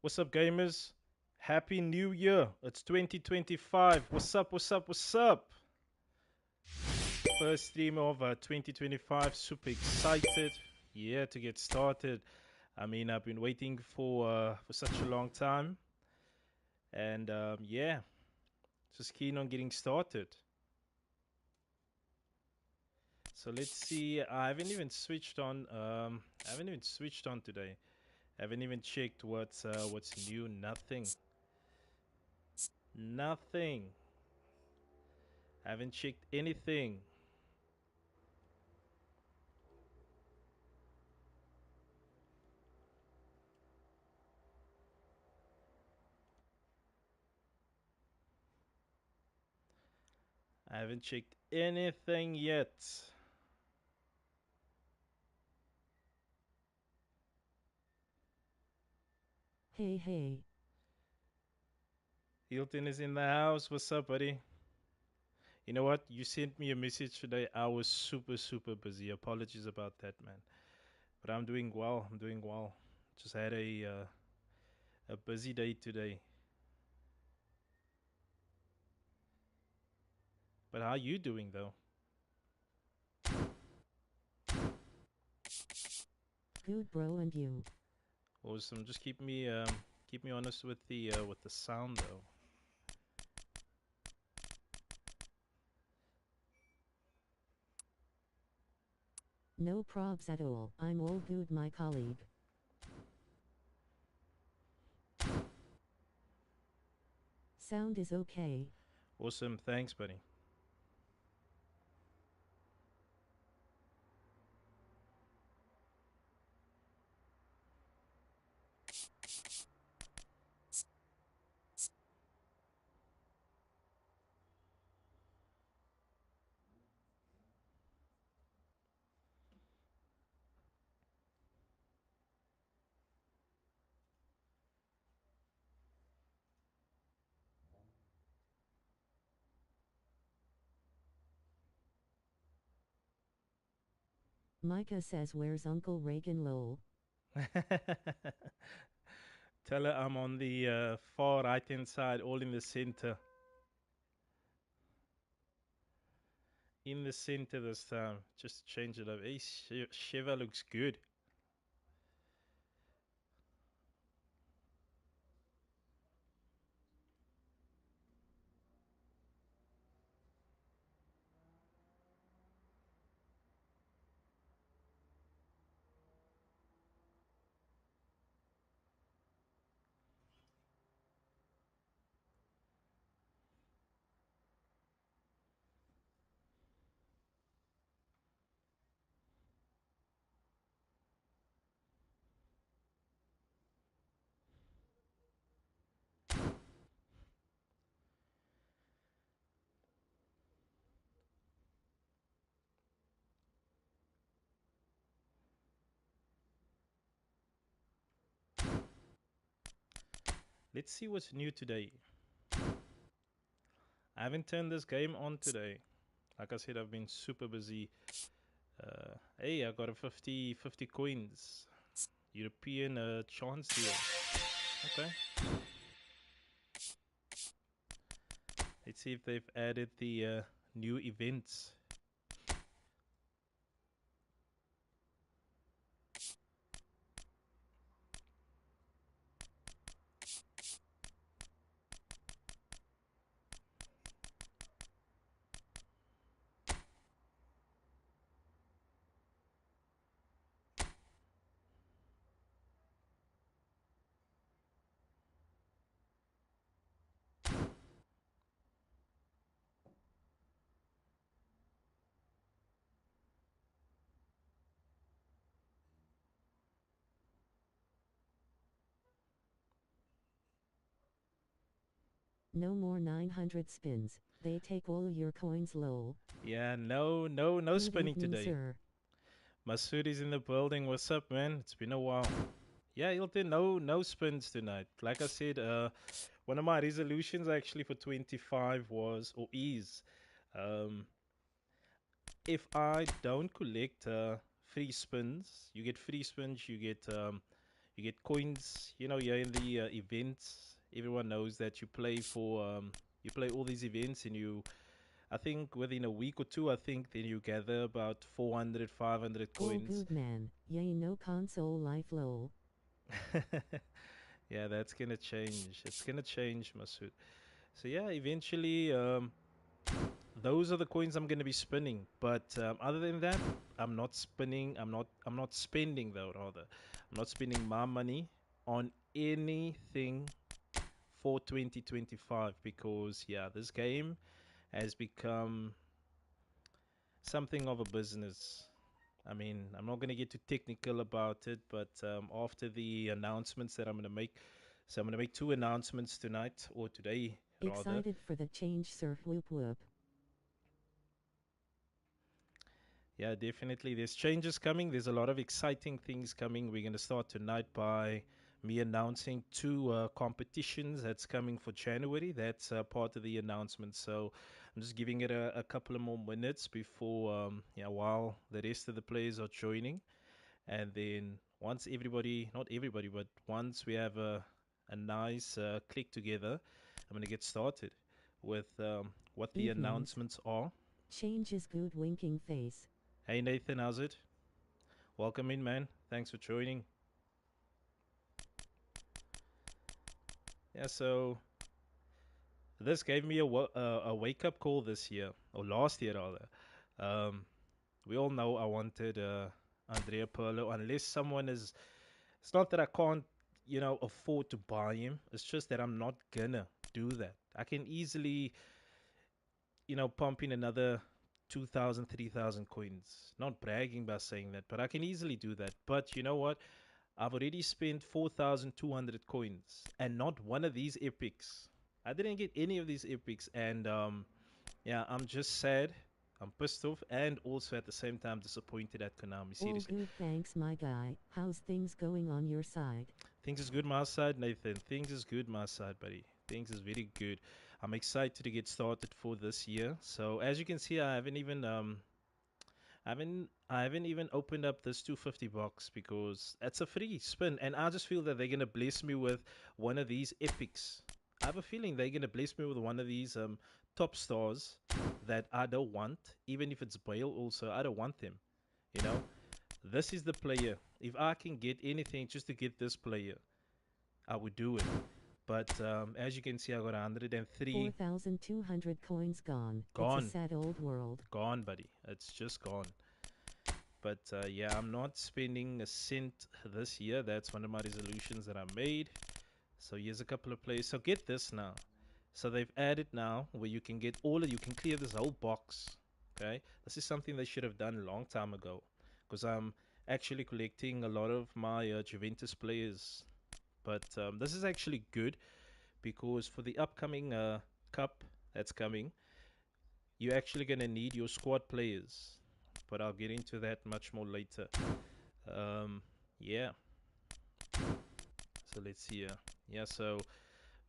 What's up, gamers? Happy New Year. It's 2025. What's up? What's up? What's up? First stream of 2025. Super excited. Yeah, to get started. I mean, I've been waiting for such a long time, and yeah, just keen on getting started. So let's see. I haven't even switched on. I haven't even switched on today. I haven't even checked what's new. Nothing. Nothing. I haven't checked anything. I haven't checked anything yet. Hey, hey. Hilton is in the house. What's up, buddy? You know what? You sent me a message today. I was super busy. Apologies about that, man. But I'm doing well. I'm doing well. Just had a busy day today. But how you doing though? Good bro and you. Awesome. Just keep me honest with the sound though. No probs at all. I'm all good, my colleague. Sound is okay. Awesome. Thanks, buddy. Micah says, where's Uncle Reagan lol? Tell her I'm on the far right hand side, all in the center. In the center this time. Just change it up. Hey, Shiva looks good. Let's see what's new today. I haven't turned this game on today. Like I said, I've been super busy. Hey, I got a 50 coins. European chance deal. Okay. Let's see if they've added the new events. No more 900 spins. They take all your coins lol. Yeah, no Good spinning evening, today. sir. Masood is in the building. What's up, man? It's been a while. Yeah, Hilton, no spins tonight. Like I said, one of my resolutions actually for 25 was or is, um, if I don't collect free spins, you get free spins, You get coins. You know, you're in the events. Everyone knows that you play for you play all these events, and you I think within a week or two, I think then you gather about 400, 500 All coins. good man, yay no console life lol. Yeah, that's gonna change. It's gonna change, Masood. So yeah, eventually, those are the coins I'm gonna be spinning. But other than that, I'm not spinning. I'm not spending though. Rather, I'm not spending my money on anything for 2025 because yeah, this game has become something of a business. I mean, I'm not going to get too technical about it, but after the announcements that I'm going to make, so I'm going to make two announcements tonight, or today rather. Excited for the change sir whoop whoop. Yeah, definitely. There's changes coming. There's a lot of exciting things coming. We're going to start tonight by me announcing two competitions that's coming for January. That's part of the announcement. So I'm just giving it a couple of more minutes before, yeah, while the rest of the players are joining. And then once everybody, not everybody, but once we have a nice click together, I'm going to get started with what the Evenings. announcements are. Change is good winking face. Hey Nathan, how's it? Welcome in, man. Thanks for joining. Yeah, so this gave me a wake up call this year, or last year rather. Um, we all know I wanted Andrea Pirlo, unless someone is. It's not that I can't, afford to buy him. It's just that I'm not gonna do that. I can easily, pump in another 2,000, 3,000 coins. Not bragging by saying that, but I can easily do that. But you know what? I've already spent 4,200 coins and not one of these epics. I didn't get any of these epics, and yeah, I'm just sad. I'm pissed off, and also at the same time disappointed at Konami. All Seriously, good thanks my guy. How's things going on your side? things is good my side, Nathan. Things is good my side, buddy. Things is very good. I'm excited to get started for this year. So as you can see, I haven't even opened up this 250 box because it's a free spin, and I just feel that they're gonna bless me with one of these epics. I have a feeling they're gonna bless me with one of these top stars that I don't want, even if it's Bale. Also, I don't want them. You know, this is the player. If I can get anything just to get this player, I would do it. But as you can see, I got 103 4,200 coins gone. It's a gone, sad old world. gone, buddy. It's just gone. But yeah, I'm not spending a cent this year. That's one of my resolutions that I made. So here's a couple of plays. So get this now. So they've added now where you can get all of you can clear this whole box. Okay, this is something they should have done a long time ago, because I'm actually collecting a lot of my Juventus players. But this is actually good because for the upcoming cup that's coming, you're actually gonna need your squad players. But I'll get into that much more later. Um, yeah. So let's see. Yeah. So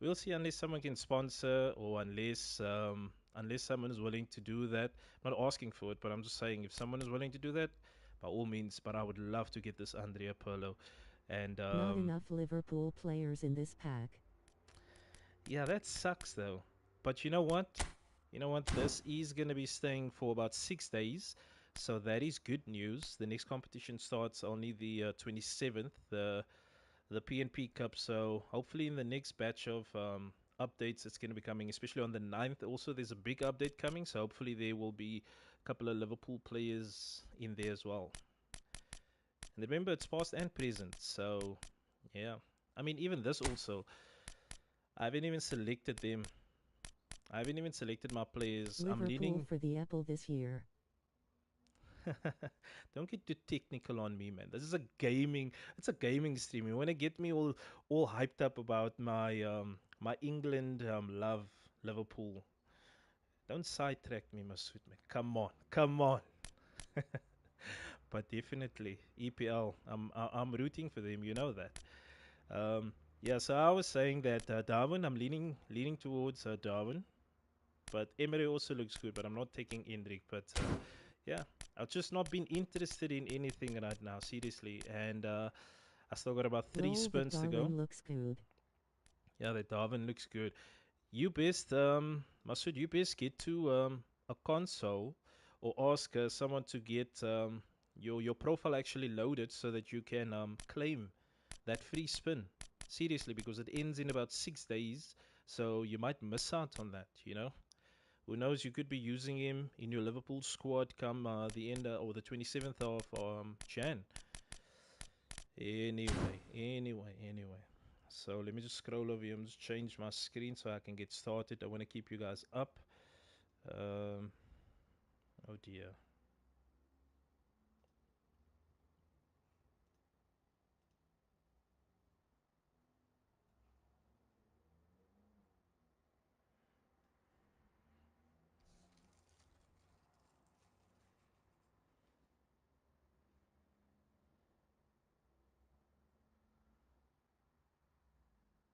we'll see unless someone can sponsor or unless someone is willing to do that. I'm not asking for it, but I'm just saying if someone is willing to do that, by all means. But I would love to get this Andrea Pirlo, and Not enough Liverpool players in this pack. yeah, that sucks though. But you know what? You know what? This is gonna be staying for about 6 days. So that is good news. The next competition starts only the 27th. The PNP Cup. So hopefully in the next batch of updates, it's going to be coming, especially on the 9th. Also, there's a big update coming, so hopefully there will be a couple of Liverpool players in there as well. And remember, it's past and present, so yeah. I mean, even this also, I haven't even selected them. I haven't even selected my players. I'm Liverpool leaning. for the apple this year. Don't get too technical on me, man. This is a gaming. It's a gaming stream. You want to get me all hyped up about my England love, Liverpool. Don't sidetrack me, Masood, man. Come on, come on. But definitely EPL. I'm rooting for them. You know that. Yeah. So I was saying that Darwin. I'm leaning towards Darwin. But Emery also looks good. But I'm not taking Endrick. But yeah, I've just not been interested in anything right now, seriously. And I still got about three Roll, that spins to go. Darwin looks good. Yeah, the Darwin looks good. You best, Masood, you best get to a console or ask someone to get your profile actually loaded so that you can claim that free spin. Seriously, because it ends in about 6 days, so you might miss out on that. Who knows? You could be using him in your Liverpool squad come the end or the 27th of Jan. Anyway. So let me just scroll over here and just change my screen so I can get started. I want to keep you guys up. Um, oh dear.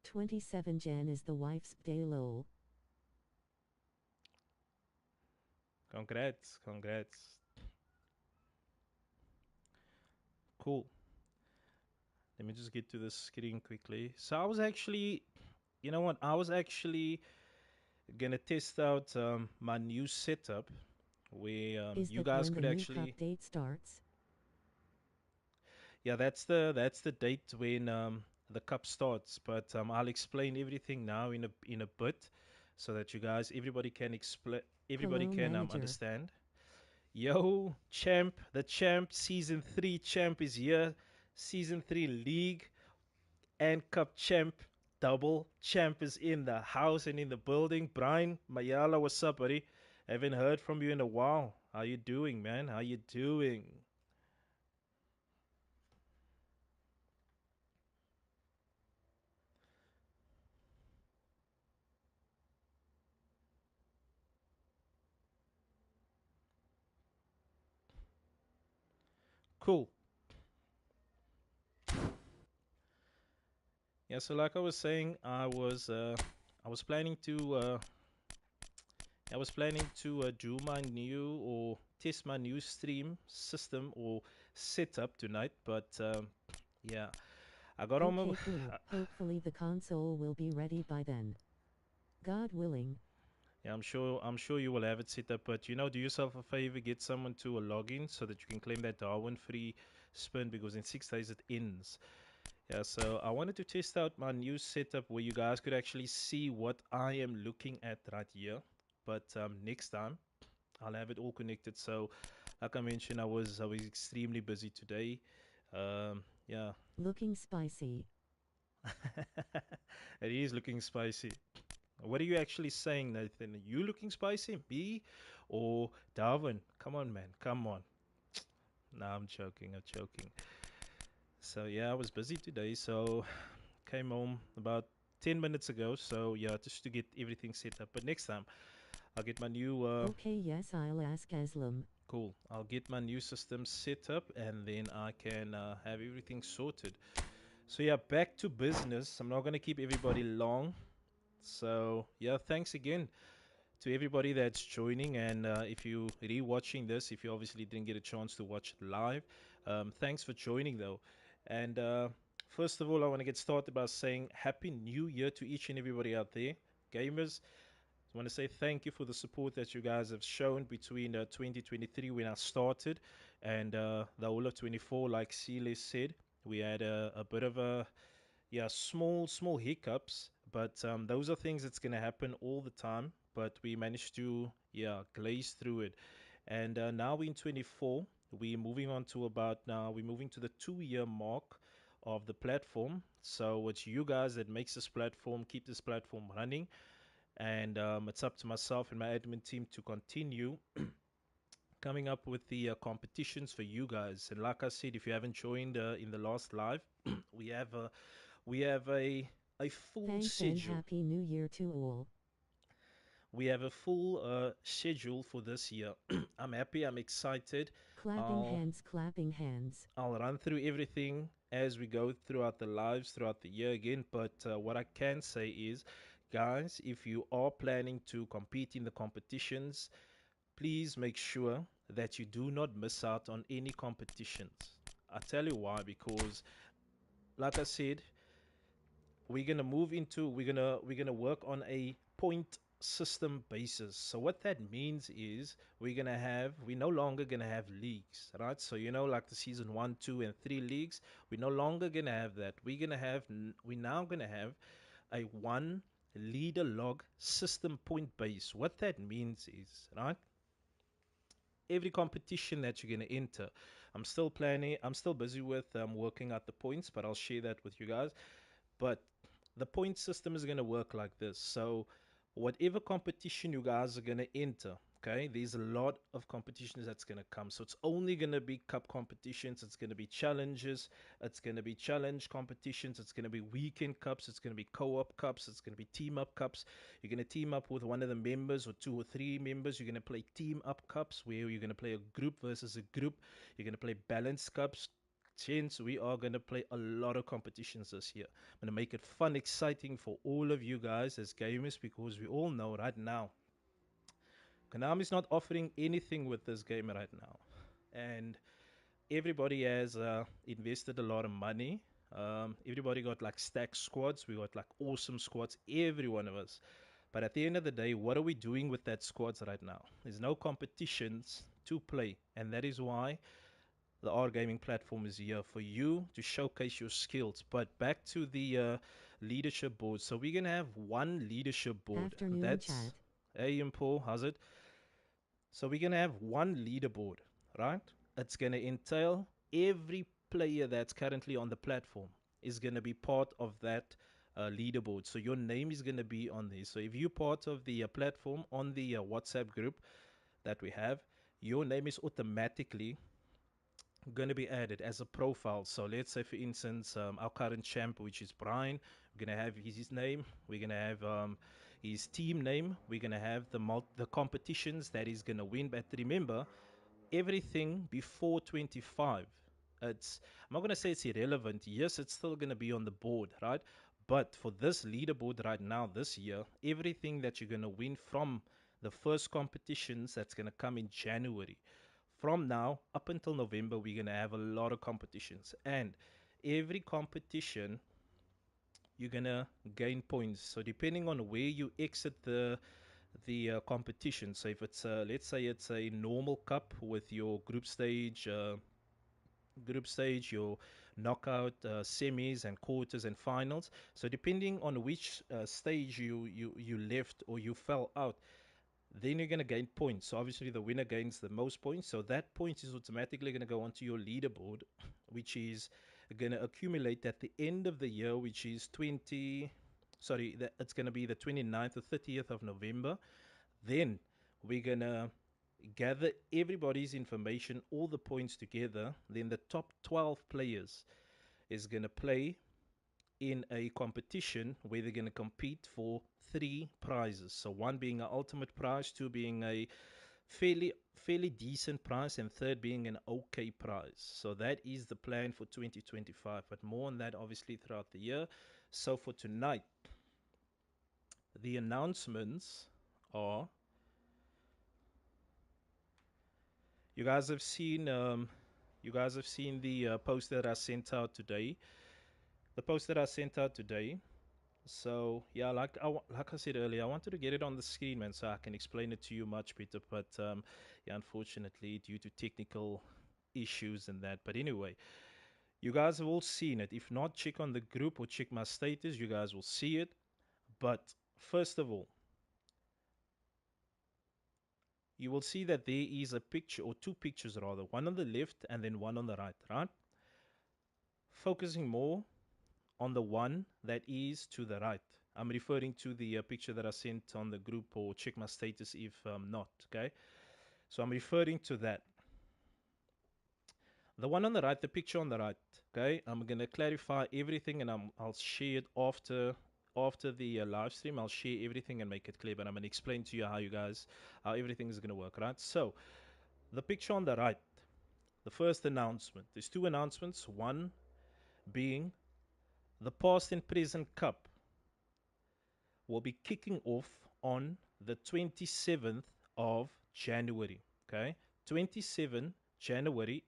27 Jan is the wife's day lol. Congrats. Cool. Let me just get to the screen quickly. So I was actually, you know what? I was actually gonna test out my new setup where Is you that guys when the could new cup actually, date starts? yeah, that's the date when the cup starts. But I'll explain everything now in a bit, so that you guys, everybody Hello, can manager. understand. Yo, champ, the champ, season 3 champ is here. Season 3 league and cup champ, double champ is in the house and in the building. Brian Mayala, what's up, buddy? Haven't heard from you in a while. How you doing, man? How you doing? Cool. Yeah, so like I was saying, I was planning to do my new or test my new stream system or setup tonight, but yeah, I got on my Okay, cool. Hopefully the console will be ready by then. God willing. yeah, I'm sure you will have it set up, but do yourself a favor, get someone to a login so that you can claim that Darwin free spin because in 6 days it ends. Yeah, so I wanted to test out my new setup where you guys could actually see what I am looking at right here. But next time I'll have it all connected. So, like I mentioned, I was extremely busy today. Yeah, Looking spicy. it is looking spicy. What are you actually saying, Nathan? Are you looking spicy? Me or Darwin? Come on, man. Come on. No, I'm joking. I'm joking. So, yeah, I was busy today. So, came home about 10 minutes ago. So, yeah, just to get everything set up. But next time, I'll get my new, Okay, yes, I'll ask Aslam. cool. I'll get my new system set up and then I can have everything sorted. So, yeah, back to business. I'm not going to keep everybody long. So, yeah, thanks again to everybody that's joining. And if you re-watching this, if you obviously didn't get a chance to watch it live, thanks for joining though. And first of all, I want to get started by saying Happy New Year to each and everybody out there, gamers. I want to say thank you for the support that you guys have shown between 2023 when I started and the whole of 24. Like Celia said, we had a bit of a yeah, small hiccups, but those are things that's gonna happen all the time. But we managed to glaze through it, and now we're in 24. We're moving on to about now. We're moving to the 2 year mark of the platform. So it's you guys that makes this platform, keep this platform running, and it's up to myself and my admin team to continue coming up with the competitions for you guys. And like I said, if you haven't joined in the last live, we have a we have a full Thanks and schedule. Happy New Year to all. We have a full schedule for this year. I'm happy. I'm excited. Clapping I'll hands, clapping hands. I'll run through everything as we go throughout the lives throughout the year again. But what I can say is, guys, if you are planning to compete in the competitions, please make sure that you do not miss out on any competitions. I tell you why, because like I said, we're gonna work on a point system basis. So what that means is we're no longer gonna have leagues, right? So like the season 1, 2, and 3 leagues, we're no longer gonna have that. We're now gonna have a one leader log system point base. What that means is, right, every competition that you're going to enter, I'm still busy with working out the points, but I'll share that with you guys. But the point system is going to work like this. So, whatever competition you guys are going to enter, okay, there's a lot of competitions that's going to come. So, it's only going to be cup competitions, it's going to be challenges, it's going to be challenge competitions, it's going to be weekend cups, it's going to be co op cups, it's going to be team up cups. You're going to team up with one of the members or two or three members. You're going to play team up cups where you're going to play a group versus a group. You're going to play balanced cups. Since we are going to play a lot of competitions this year, I'm going to make it fun, exciting for all of you guys as gamers, because we all know right now Konami is not offering anything with this game right now, and everybody has invested a lot of money. Everybody got like stacked squads. We got like awesome squads, every one of us. But at the end of the day, what are we doing with that squads right now? There's no competitions to play, and that is why the R Gaming platform is here for you to showcase your skills. But back to the leadership board. So we're gonna have one leadership board. Afternoon That's chat. hey, Paul, how's it? So we're gonna have one leaderboard, right? It's gonna entail every player that's currently on the platform is gonna be part of that leaderboard. So your name is gonna be on there. So if you're part of the platform on the WhatsApp group that we have, your name is automatically going to be added as a profile. So let's say, for instance, our current champ, which is Brian, we're going to have his name. We're going to have his team name. We're going to have the competitions that he's going to win. But remember, everything before 25, it's I'm not going to say it's irrelevant. Yes, it's still going to be on the board, right? But for this leaderboard right now, this year, everything that you're going to win from the first competitions that's going to come in January, from now up until November, we're going to have a lot of competitions. And every competition, you're going to gain points. So depending on where you exit the competition, so if it's let's say it's a normal cup with your group stage, your knockout, semis and quarters and finals. So depending on which stage you left or you fell out, then you're going to gain points. So obviously the winner gains the most points. So that point is automatically going to go onto your leaderboard, which is going to accumulate at the end of the year, which is it's going to be the 29th or 30th of November. Then we're going to gather everybody's information, all the points together. Then the top 12 players is going to play in a competition where they're going to compete for three prizes. So one being an ultimate prize, two being a fairly decent prize, and third being an okay prize. So that is the plan for 2025. But more on that obviously throughout the year. So for tonight, the announcements are, you guys have seen the post that I sent out today. The post that I sent out today. So yeah, like I said earlier, I wanted to get it on the screen, man, so I can explain it to you much better. But yeah, unfortunately, due to technical issues and that. But anyway, you guys have all seen it. If not, check on the group or check my status. You guys will see it. But first of all, you will see that there is a picture, or two pictures rather, one on the left and then one on the right, right? Focusing more on the one that is to the right. I'm referring to the picture that I sent on the group, or check my status if not, okay? So I'm referring to that. The one on the right, the picture on the right, okay? I'm going to clarify everything, and I'll share it after the live stream. I'll share everything and make it clear, but I'm going to explain to you how everything is going to work, right? So the picture on the right, the first announcement. There's two announcements, one being the past and present cup will be kicking off on the 27th of January. Okay, 27 January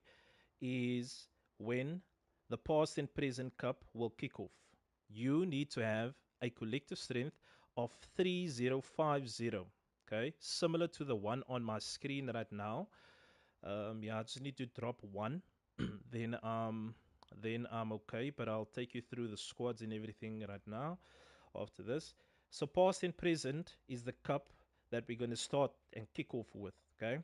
is when the past and present cup will kick off. You need to have a collective strength of 3050. Okay, similar to the one on my screen right now. Yeah, I just need to drop one, then I'm okay. But I'll take you through the squads and everything right now after this. So past and present is the cup that we're going to start and kick off with. Okay,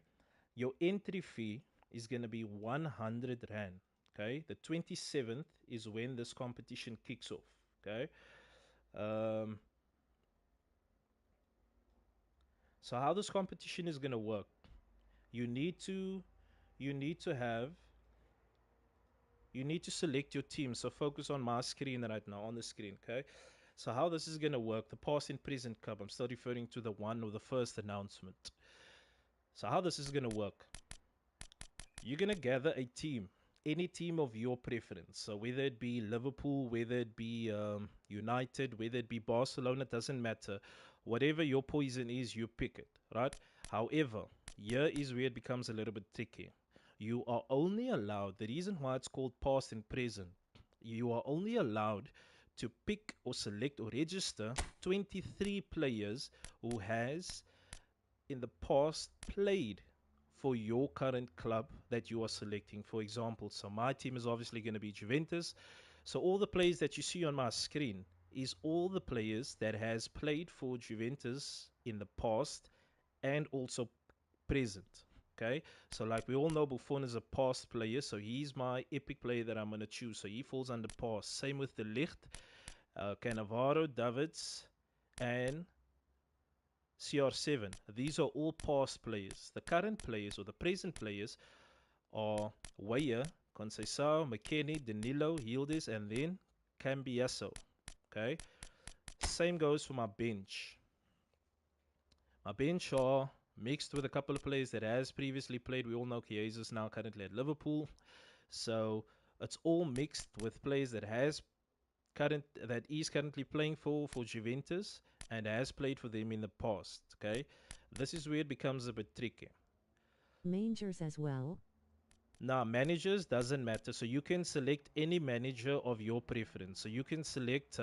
your entry fee is going to be 100 rand. Okay, the 27th is when this competition kicks off. Okay, um, so how this competition is going to work? You need to you need to have you need to select your team. So focus on my screen right now, on the screen. Okay, so how this is going to work? The past and present cup. I'm still referring to the one or the first announcement. So how this is going to work? You're going to gather a team, any team of your preference. So whether it be Liverpool, whether it be United, whether it be Barcelona, doesn't matter. Whatever your poison is, you pick it, right? However, here is where it becomes a little bit tricky. You are only allowed, the reason why it's called past and present, you are only allowed to pick or select or register 23 players who has in the past played for your current club that you are selecting. For example, so my team is obviously going to be Juventus. So all the players that you see on my screen is all the players that has played for Juventus in the past and also present. Okay, so like we all know, Buffon is a past player, so he's my epic player that I'm going to choose. So he falls under past. Same with the Licht, Cannavaro, Davids, and CR7. These are all past players. The current players or the present players are Weyer, Conceição, McKennie, Danilo, Hildes, and then Cambiasso. Okay. Same goes for my bench. My bench are mixed with a couple of players that has previously played. We all know Chiesa is now currently at Liverpool. So it's all mixed with players that is currently playing for Juventus and has played for them in the past. Okay, this is where it becomes a bit tricky. Mangers as well. Now, managers doesn't matter. So you can select any manager of your preference. So you can select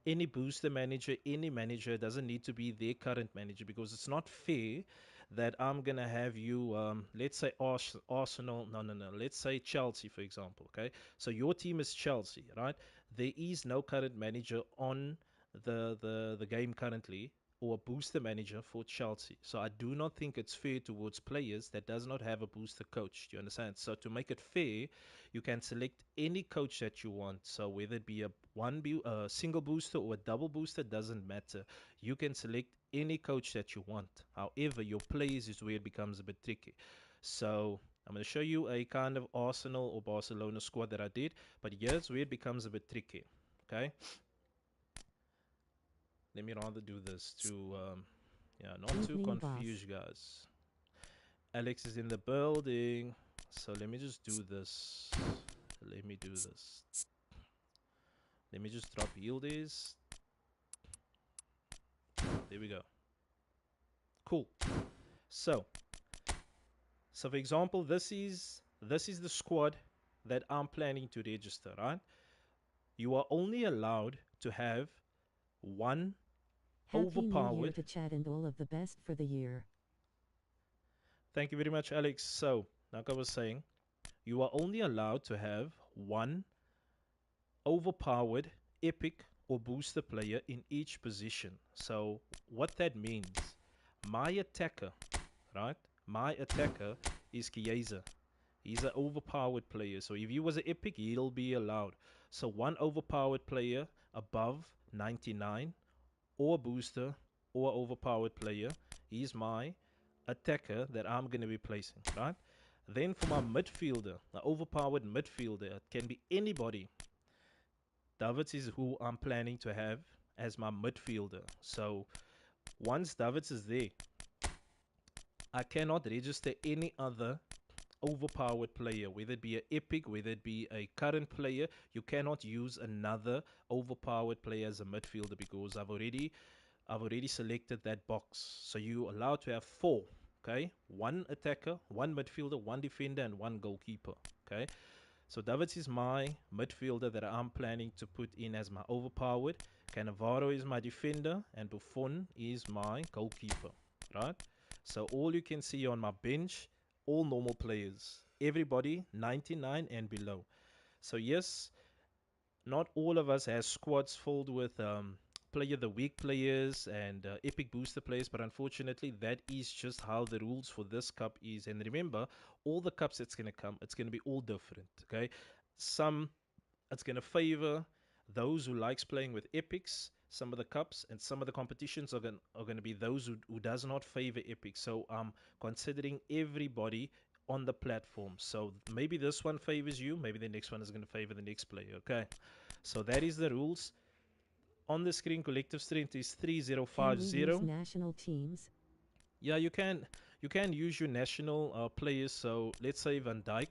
any booster manager, any manager. It doesn't need to be their current manager because it's not fair that I'm going to have you, let's say Arsenal. No, no, no. Let's say Chelsea, for example. Okay. So your team is Chelsea, right? There is no current manager on the game currently or a booster manager for Chelsea. So I do not think it's fair towards players that does not have a booster coach. Do you understand? So to make it fair, you can select any coach that you want. So whether it be a single booster or a double booster, doesn't matter. You can select any coach that you want. However, your players is where it becomes a bit tricky. So I'm going to show you a kind of Arsenal or Barcelona squad that I did, but here's where it becomes a bit tricky. Okay, let me rather do this to not to Evening boss. confuse you guys. Alex is in the building, so let me just do this. Let me do this. Let me just drop Yildiz. There we go. Cool. So for example, this is the squad that I'm planning to register, right? You are only allowed to have one Happy New Year overpowered. to Chad and all of the best for the year. Thank you very much, Alex. So, like I was saying, you are only allowed to have one overpowered, epic, or booster player in each position. So, what that means, my attacker, right? My attacker is Chiesa. He's an overpowered player. So, if he was an epic, he'll be allowed. So, one overpowered player above 99, or a booster, or overpowered player, he's my attacker that I'm going to be placing, right? Then for my midfielder, the overpowered midfielder, it can be anybody. Davids is who I'm planning to have as my midfielder. So once Davids is there, I cannot register any other overpowered player, whether it be an epic, whether it be a current player. You cannot use another overpowered player as a midfielder because I've already selected that box. So you're allowed to have four. Okay, one attacker, one midfielder, one defender, and one goalkeeper. Okay, So Davids is my midfielder that I'm planning to put in as my overpowered. Cannavaro is my defender, and Buffon is my goalkeeper. Right? So all you can see on my bench, all normal players. Everybody 99 and below. So yes, not all of us has squads filled with player the week players and epic booster players, but unfortunately that is just how the rules for this cup is. And remember, all the cups that's going to come, it's going to be all different. Okay, some it's going to favor those who likes playing with epics, some of the cups, and some of the competitions are going to be those who does not favor epics. So I'm considering everybody on the platform. So maybe this one favors you, maybe the next one is going to favor the next player. Okay, so that is the rules. On the screen, collective strength is Can we use 3050. national teams? Yeah, you can use your national players. So let's say Van Dijk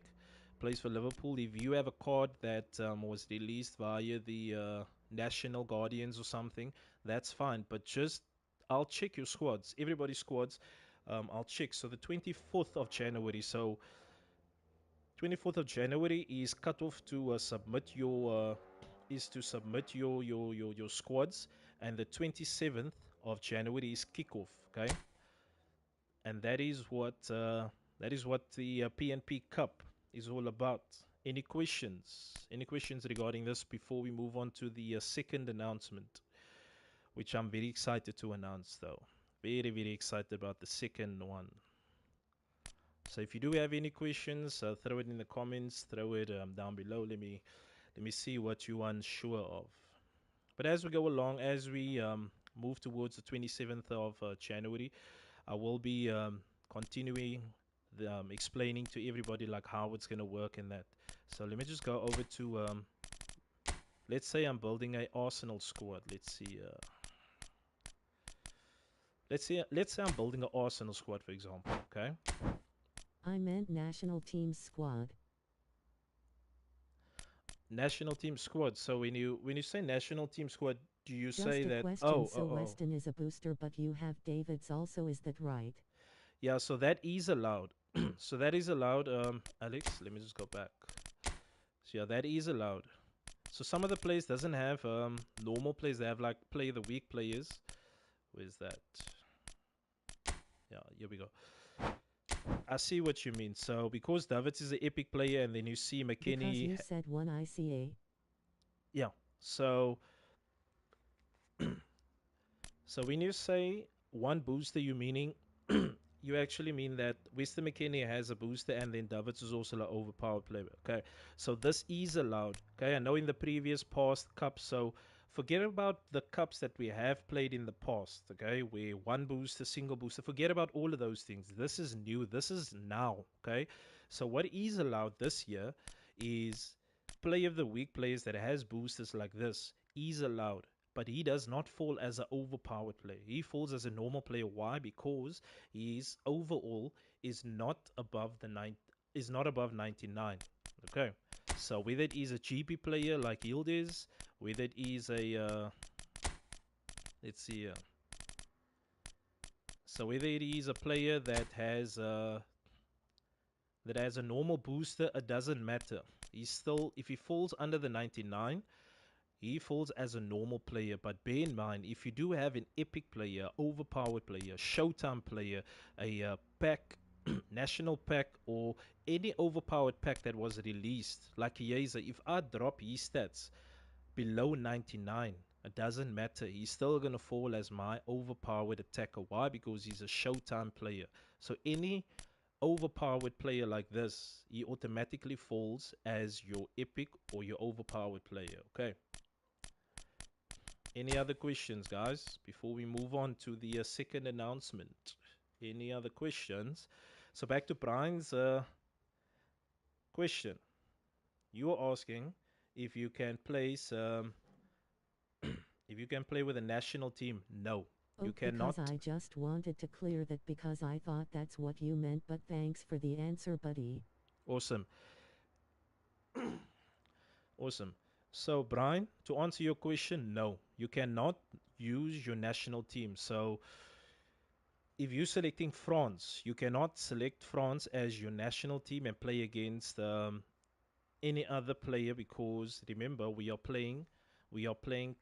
plays for Liverpool. If you have a card that was released via the National Guardians or something, that's fine. But just I'll check your squads, everybody's squads. I'll check. So the 24th of January. So 24th of January is cut off to submit your squads, and the 27th of January is kickoff. Okay, and that is what the PNP Cup is all about. Any questions? Any questions regarding this before we move on to the second announcement, which I'm very excited to announce, though. Very, very excited about the second one. So if you do have any questions, throw it in the comments, throw it down below. Let me see what you're unsure of. But as we go along, as we move towards the 27th of January, I will be continuing explaining to everybody like how it's gonna work and that. So let me just go over to let's say I'm building a Arsenal squad. Let's say I'm building an Arsenal squad, for example. Okay, I meant national teams squad. national team squad. So when you say national team squad, do you say Just a that? question. Oh, So oh, oh, Weston is a booster, but you have Davids also. Is that right? yeah. So that is allowed. So that is allowed. Alex, let me just go back. So yeah, that is allowed. So some of the players doesn't have normal players. They have like play the week players. Where's that? Yeah, here we go. I see what you mean. So because Davids is an epic player, and then you see Because McKenny. you said one ICA. Yeah. So so when you say one booster, you meaning you actually mean that Weston McKennie has a booster, and then Davids is also an overpowered player. Okay, so this is allowed. Okay, I know in the previous past cups, so forget about the cups that we have played in the past. Okay, where one booster, single booster, forget about all of those things. This is new. This is now. Okay, so what is allowed this year is play of the week players that has boosters like this is allowed, but he does not fall as an overpowered player. He falls as a normal player. Why? Because his overall is not above 99. Okay, so whether it is a GP player like Yield is, whether it is a let's see, so whether it is a player that has a normal booster, it doesn't matter. He's still, if he falls under the 99, he falls as a normal player. But bear in mind, if you do have an epic player, overpowered player, showtime player, a pack, national pack, or any overpowered pack that was released, like Chiesa, if I drop his stats below 99, it doesn't matter. He's still going to fall as my overpowered attacker. Why? Because he's a showtime player. So any overpowered player like this, he automatically falls as your epic or your overpowered player. Okay. Any other questions, guys, before we move on to the second announcement? Any other questions? So back to Brian's question. You are asking if you can place if you can play with a national team. No, you Oh, cannot. because I just wanted to clear that because I thought that's what you meant, but thanks for the answer, buddy. Awesome, awesome. So Brian, to answer your question, no, you cannot use your national team. So if you're selecting France, you cannot select France as your national team and play against any other player, because remember, we are playing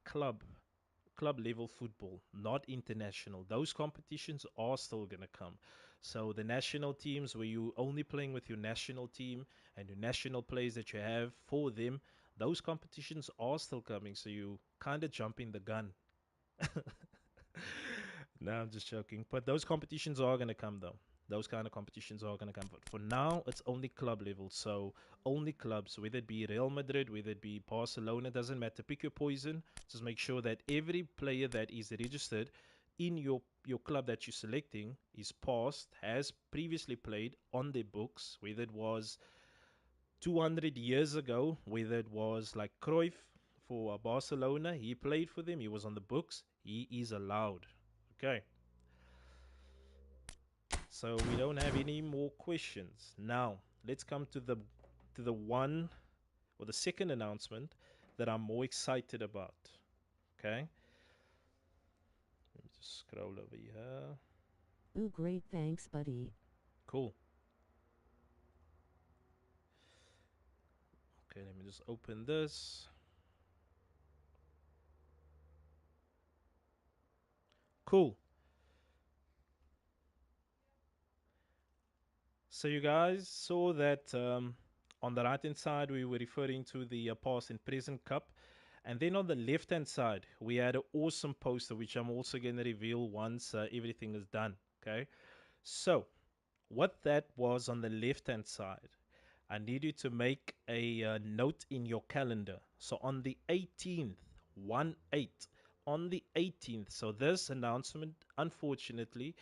club level football, not international. Those competitions are still going to come. So the national teams, where you only playing with your national team and your national players that you have for them, those competitions are still coming. So you kind of jumping the gun. No, I'm just joking. But those competitions are going to come, though. Those kind of competitions are going to come. But for now, it's only club level. So only clubs, whether it be Real Madrid, whether it be Barcelona, doesn't matter. Pick your poison. Just make sure that every player that is registered in your club that you're selecting is passed, has previously played on their books, whether it was 200 years ago, whether it was like Cruyff for Barcelona, he played for them, he was on the books, he is allowed. Okay, so we don't have any more questions. Now, let's come to the one or the second announcement that I'm more excited about. Okay, let me just scroll over here. Ooh, great, thanks, buddy. Cool. Okay, let me just open this. Cool. So you guys saw that on the right hand side we were referring to the past and present cup, and then on the left hand side we had an awesome poster which I'm also going to reveal once everything is done. Okay, so what that was on the left hand side, I need you to make a note in your calendar. So on the 18th, 1 8, on the 18th, so this announcement, unfortunately,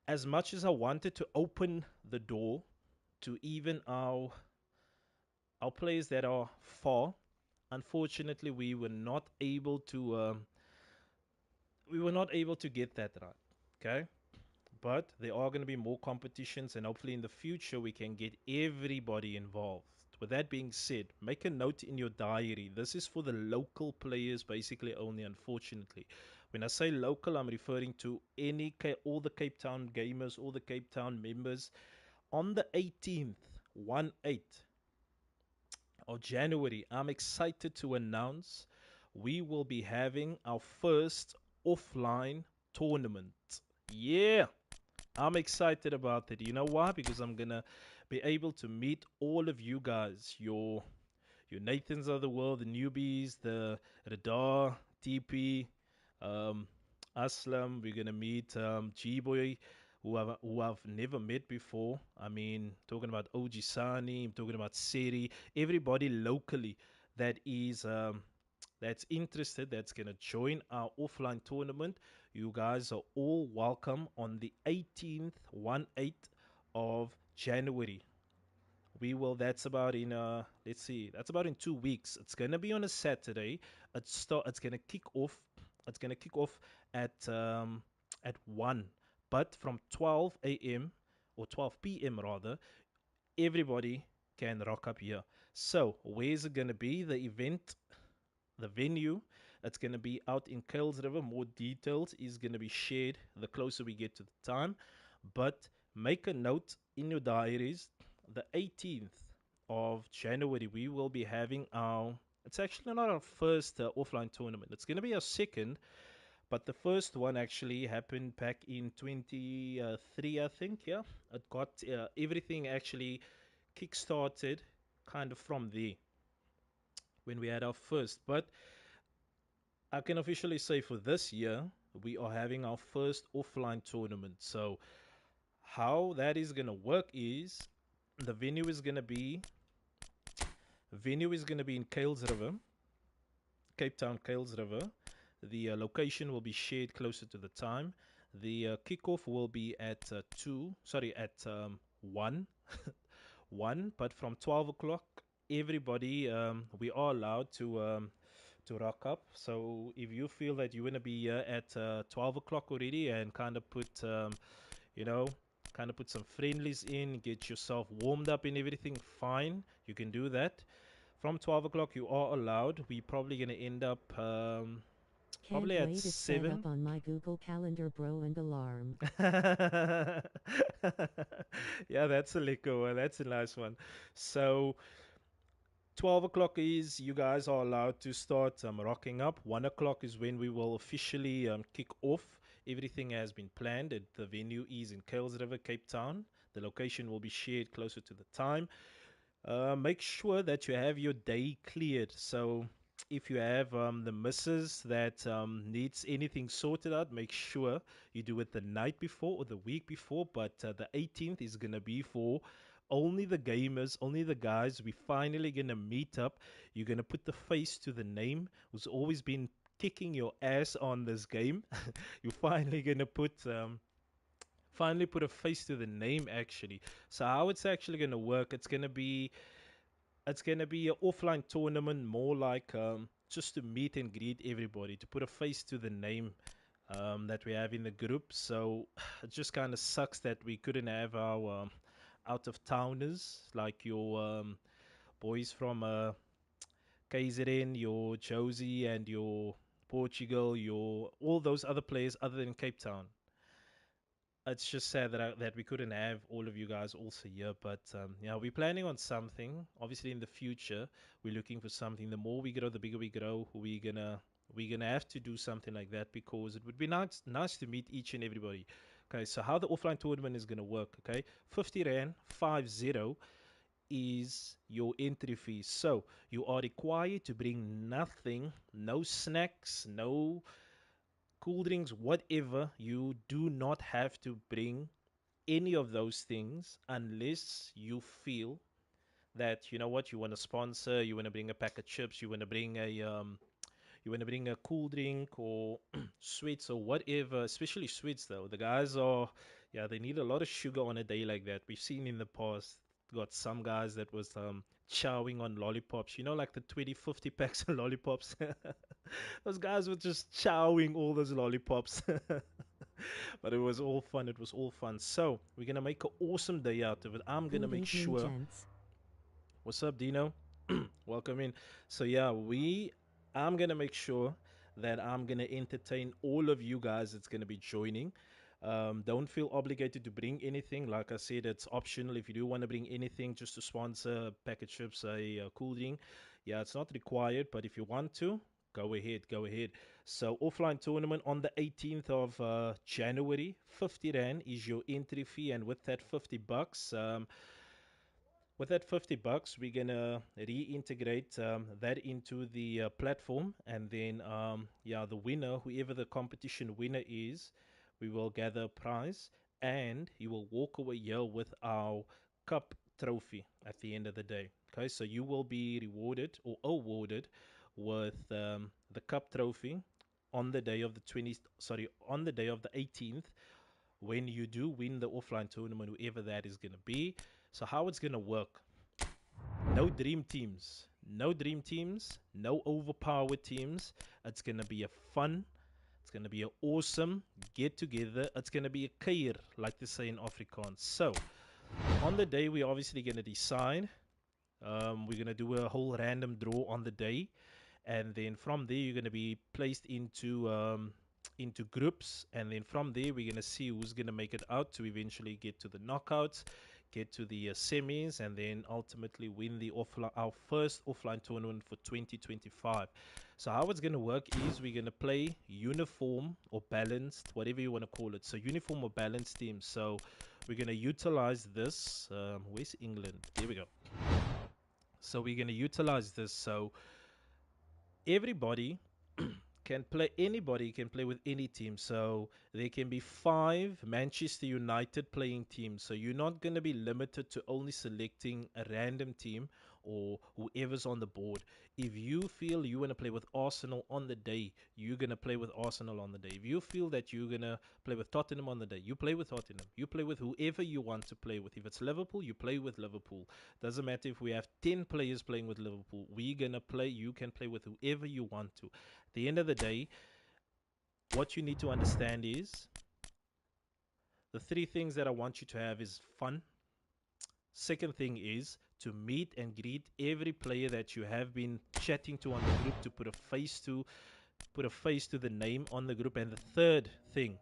as much as I wanted to open the door to even our players that are far, unfortunately we were not able to get that right. Okay, but there are going to be more competitions, and hopefully in the future we can get everybody involved. With that being said, make a note in your diary. This is for the local players basically only, unfortunately. When I say local, I'm referring to all the Cape Town gamers, all the Cape Town members. On the 18th, 1 8 of January, I'm excited to announce we will be having our first offline tournament. Yeah, I'm excited about it. You know why? Because I'm gonna be able to meet all of you guys, your Nathans of the world, the newbies, the Radar, TP, um, Aslam. We're gonna meet G-Boy, who I've never met before. I mean, talking about OG Sani, I'm talking about Seri, everybody locally that is that's interested, that's gonna join our offline tournament. You guys are all welcome on the 18th, 1/8 of January. We will. That's about in let's see. That's about in 2 weeks. It's gonna be on a Saturday. It's gonna kick off. It's gonna kick off at 1, but from 12 a.m. or 12 p.m. rather, everybody can rock up here. So where's it gonna be? The event, the venue. It's gonna be out in Kales River. More details is gonna be shared the closer we get to the time. But make a note in your diaries, the 18th of January, we will be having it's actually not our first offline tournament. It's going to be our second, but the first one actually happened back in 23, I think. Yeah, it got everything actually kick-started kind of from there when we had our first. But I can officially say for this year, we are having our first offline tournament. So how that is going to work is the venue is going to be in Kales River, Cape Town Kales River. The location will be shared closer to the time. The kickoff will be at 2, sorry, at 1, 1, but from 12 o'clock, everybody, we are allowed to rock up. So if you feel that you want to be here at 12 o'clock already and kind of you know, put some friendlies in, get yourself warmed up and everything, fine, you can do that. From 12 o'clock, you are allowed. We're probably going to end up Can't Probably at wait, it's set up 7. on my Google Calendar, bro, and alarm. Yeah, that's a liquor one. That's a nice one. So 12 o'clock is you guys are allowed to start rocking up. 1 o'clock is when we will officially kick off. Everything has been planned. The venue is in Kales River, Cape Town. The location will be shared closer to the time. Make sure that you have your day cleared. So if you have the missus that needs anything sorted out, make sure you do it the night before or the week before. But the 18th is going to be for only the gamers, only the guys. We're finally going to meet up. You're going to put the face to the name who's always been kicking your ass on this game. You're finally going to put a face to the name actually. So how it's actually going to work, it's gonna be an offline tournament, more like just to meet and greet everybody, to put a face to the name that we have in the group. So it just kind of sucks that we couldn't have our out of towners like your boys from KZN, your Josie, and your Portugal, your all those other players other than Cape Town. It's just sad that we couldn't have all of you guys also here, but yeah, we're planning on something. Obviously, in the future, we're looking for something. The more we grow, the bigger we grow. We're gonna have to do something like that because it would be nice to meet each and everybody. Okay, so how the offline tournament is gonna work? Okay, 50 rand, 50 is your entry fee. So you are required to bring nothing, no snacks, no cool drinks, whatever. You do not have to bring any of those things unless you feel that you know what, you want to sponsor, you want to bring a pack of chips, you want to bring a cool drink or sweets or whatever. Especially sweets though, the guys are, yeah, they need a lot of sugar on a day like that. We've seen in the past, got some guys that was chowing on lollipops, like the 20, 50 packs of lollipops. Those guys were just chowing all those lollipops. But it was all fun. It was all fun. So we're gonna make an awesome day out of it. I'm gonna Good make evening, sure. gents. What's up, Dino? Welcome in. So yeah, I'm gonna make sure that I'm gonna entertain all of you guys that's gonna be joining. Don't feel obligated to bring anything. Like I said, it's optional. If you do want to bring anything, just to sponsor a pack of chips, a cool drink, yeah, it's not required. But if you want to, go ahead, go ahead. So offline tournament on the 18th of January, 50 rand is your entry fee, and with that $50, with that $50, we're gonna reintegrate that into the platform, and then yeah, the winner, whoever the competition winner is, we will gather a prize, and you will walk away here with our cup trophy at the end of the day. Okay, so you will be rewarded or awarded with the cup trophy on the day of the 20, sorry, on the day of the 18th, when you do win the offline tournament, whoever that is going to be. So how it's going to work, no dream teams. No dream teams. No overpowered teams. It's going to be a fun. It's going to be an awesome get together. It's going to be a keir, like they say in Afrikaans. So, on the day, we're obviously going to decide. We're going to do a whole random draw on the day. And then from there, you're going to be placed into groups, and then from there we're going to see who's going to make it out to eventually get to the knockouts, get to the semis, and then ultimately win our first offline tournament for 2025. So how it's going to work is we're going to play uniform or balanced, whatever you want to call it. So uniform or balanced teams. So we're going to utilize this. Where's England? There we go. So we're going to utilize this. So everybody can play, anybody can play with any team. So there can be 5 Manchester United playing teams. So you're not going to be limited to only selecting a random team or whoever's on the board. If you feel you want to play with Arsenal on the day, you're going to play with Arsenal on the day. If you feel that you're going to play with Tottenham on the day, you play with Tottenham. You play with whoever you want to play with. If it's Liverpool, you play with Liverpool. Doesn't matter if we have 10 players playing with Liverpool. We're going to play. You can play with whoever you want to. At the end of the day, what you need to understand is the 3 things that I want you to have is fun. Second thing is to meet and greet every player that you have been chatting to on the group, to put a face to. put a face to the name on the group. And the third thing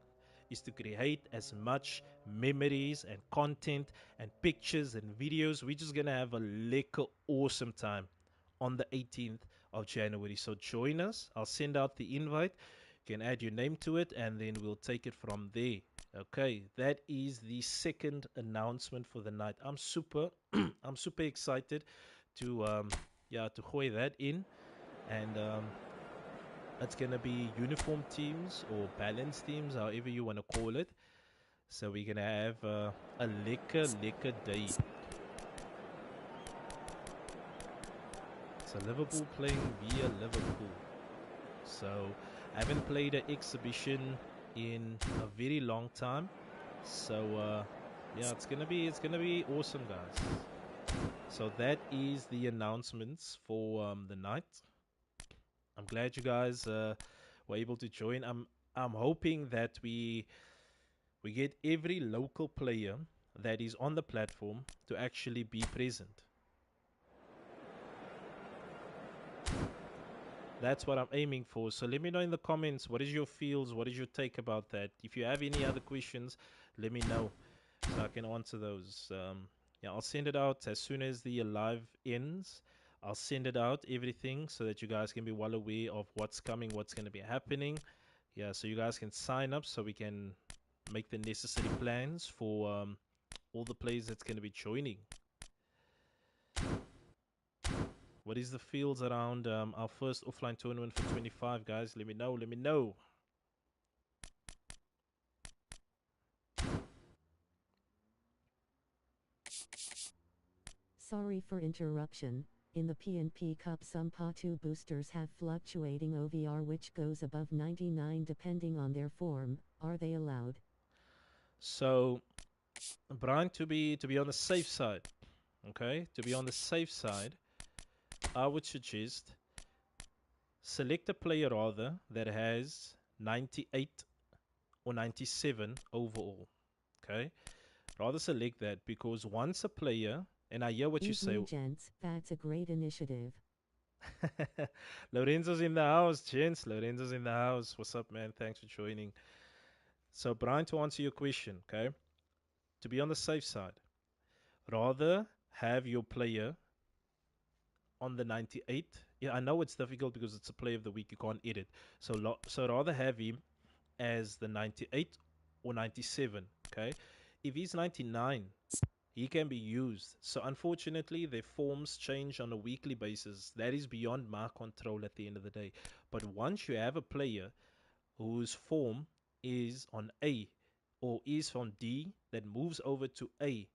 is to create as much memories and content and pictures and videos. We're just gonna have a lekker awesome time on the 18th of January. So join us. I'll send out the invite. You can add your name to it, and then we'll take it from there. Okay, that is the second announcement for the night. I'm super, I'm super excited to to hoy that in, and it's gonna be uniform teams or balanced teams, however you want to call it. So we're gonna have a lekker day. So Liverpool playing via Liverpool. So I haven't played an exhibition in a very long time. So it's gonna be awesome, guys. So that is the announcements for the night. I'm glad you guys were able to join. I'm hoping that we get every local player that is on the platform to actually be present. That's what I'm aiming for. So let me know in the comments, what is your feels, what is your take about that? If you have any other questions, let me know so I can answer those. I'll send it out as soon as the live ends. I'll send it out, everything, so that you guys can be well aware of what's coming, what's going to be happening. Yeah, so you guys can sign up so we can make the necessary plans for all the players that's going to be joining. What is the fields around our first offline tournament for 25, guys? Let me know. Let me know. Sorry for interruption. In the P&P Cup, some PA2 boosters have fluctuating OVR which goes above 99 depending on their form. Are they allowed? So, Brian, to be on the safe side, okay? To be on the safe side, I would suggest select a player rather that has 98 or 97 overall, okay? Rather select that, because once a player, and I hear what you Excuse say. me, gents, that's a great initiative. Lorenzo's in the house, gents. Lorenzo's in the house. What's up, man? Thanks for joining. So, Brian, to answer your question, okay? To be on the safe side, rather have your player on the 98. Yeah, I know it's difficult because it's a play of the week. You can't edit. So rather have him as the 98 or 97, okay? If he's 99, he can be used. So unfortunately, their forms change on a weekly basis. That is beyond my control at the end of the day. But once you have a player whose form is on A or is on D that moves over to A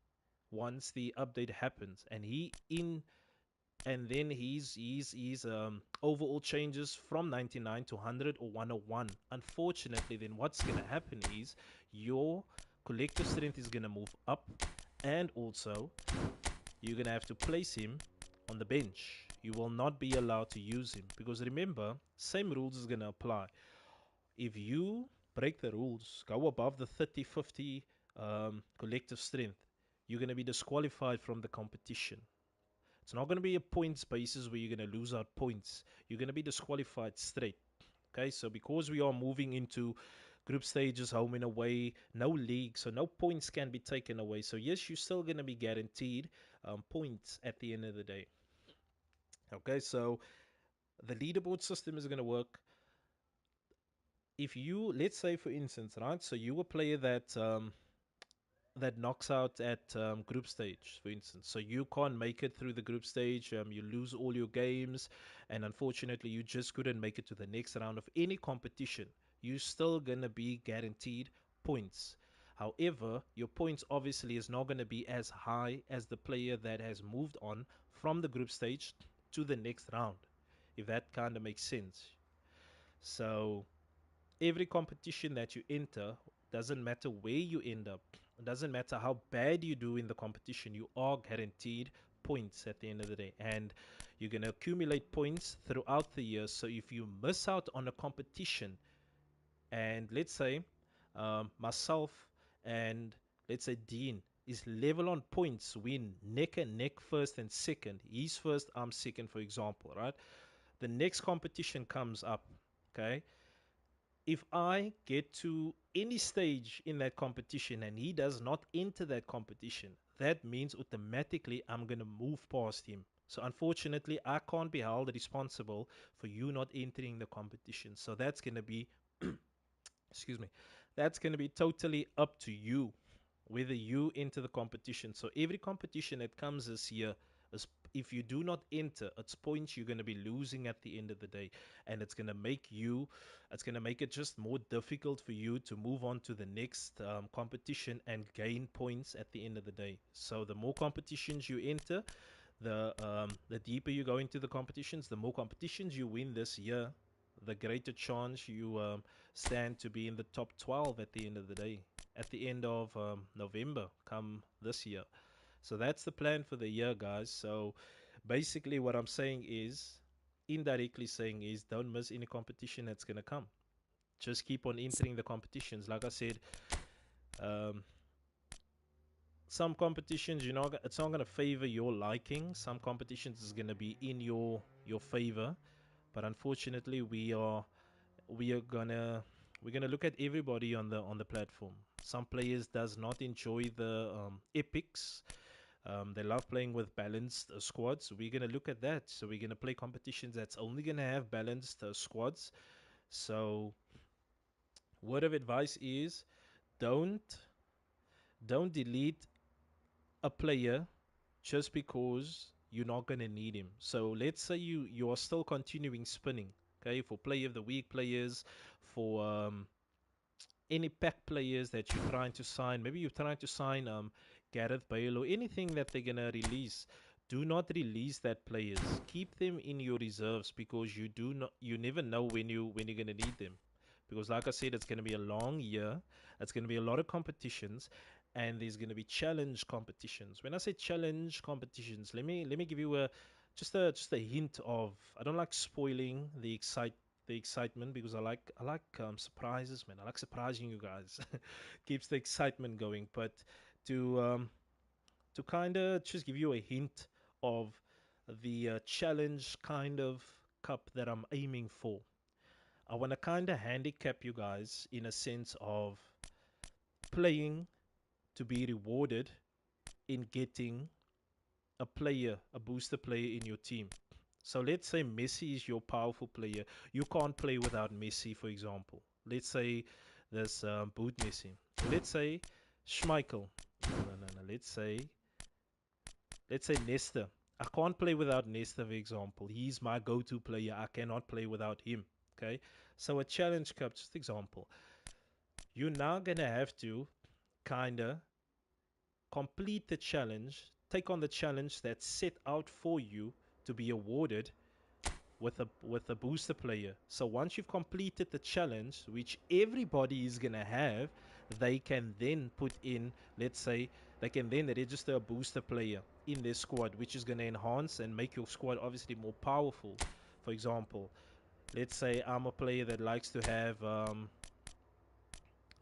once the update happens, and then he's overall changes from 99 to 100 or 101. Unfortunately, then what's going to happen is your collective strength is going to move up, and also you're going to have to place him on the bench. You will not be allowed to use him, because remember, same rules is going to apply. If you break the rules, go above the 30-50 collective strength, you're going to be disqualified from the competition. It's not going to be a points basis where you're going to lose out points. You're going to be disqualified straight. Okay, so because we are moving into group stages, home and away, no league, so no points can be taken away. So yes, you're still going to be guaranteed points at the end of the day. Okay, so the leaderboard system is going to work. If you, let's say for instance, right, so you a player that knocks out at group stage, for instance. So you can't make it through the group stage. You lose all your games, and unfortunately, you just couldn't make it to the next round of any competition. You're still gonna be guaranteed points. However, your points obviously is not gonna be as high as the player that has moved on from the group stage to the next round, if that kind of makes sense. So every competition that you enter, doesn't matter where you end up, it doesn't matter how bad you do in the competition, you are guaranteed points at the end of the day, and you're going to accumulate points throughout the year. So if you miss out on a competition, and let's say myself and let's say Dean is level on points, win neck and neck, first and second, he's first, I'm second, for example, right? The next competition comes up, Okay, if I get to any stage in that competition and he does not enter that competition, that means automatically I'm going to move past him. So unfortunately, I can't be held responsible for you not entering the competition. So that's going to be, excuse me, that's going to be totally up to you whether you enter the competition. So every competition that comes this year is, if you do not enter, it's points you're going to be losing at the end of the day, and it's going to make it just more difficult for you to move on to the next competition and gain points at the end of the day. So the more competitions you enter, the deeper you go into the competitions, the more competitions you win this year, the greater chance you stand to be in the top 12 at the end of the day, at the end of November, come this year. So that's the plan for the year, guys. So basically, what I'm saying is, indirectly saying, is don't miss any competition that's going to come. Just keep on entering the competitions. Like I said, um, some competitions, it's not going to favor your liking. Some competitions is going to be in your favor. But unfortunately, we are gonna we're gonna look at everybody on the platform. Some players does not enjoy the epics. They love playing with balanced squads. So we're gonna look at that. So we're gonna play competitions that's only gonna have balanced squads. So word of advice is, don't don't delete a player just because you're not gonna need him. So let's say you are still continuing spinning. Okay, for player of the week players, for any pack players that you're trying to sign. Maybe you're trying to sign Gareth Bale or anything that they're gonna release. Do not release that players. Keep them in your reserves because you never know when you're gonna need them. Because like I said, it's gonna be a long year. It's gonna be a lot of competitions, and there's gonna be challenge competitions. When I say challenge competitions, let me give you a just a hint of. I don't like spoiling the excitement because I like surprises, man. I like surprising you guys. Keeps the excitement going. But to to kind of just give you a hint of the challenge kind of cup that I'm aiming for. I want to kind of handicap you guys in a sense of playing to be rewarded in getting a booster player in your team. So let's say Messi is your powerful player. You can't play without Messi, for example. Let's say there's boot Messi. Let's say Schmeichel. No. Let's say Nesta. I can't play without Nesta, for example. He's my go-to player. I cannot play without him. Okay. So a challenge cup, just example. You're now gonna have to kinda complete the challenge, take on the challenge that's set out for you to be awarded with a booster player. So once you've completed the challenge, which everybody is gonna have, they can then put in, let's say, they can then register a booster player in their squad, which is gonna enhance and make your squad obviously more powerful. For example, let's say I'm a player that likes to have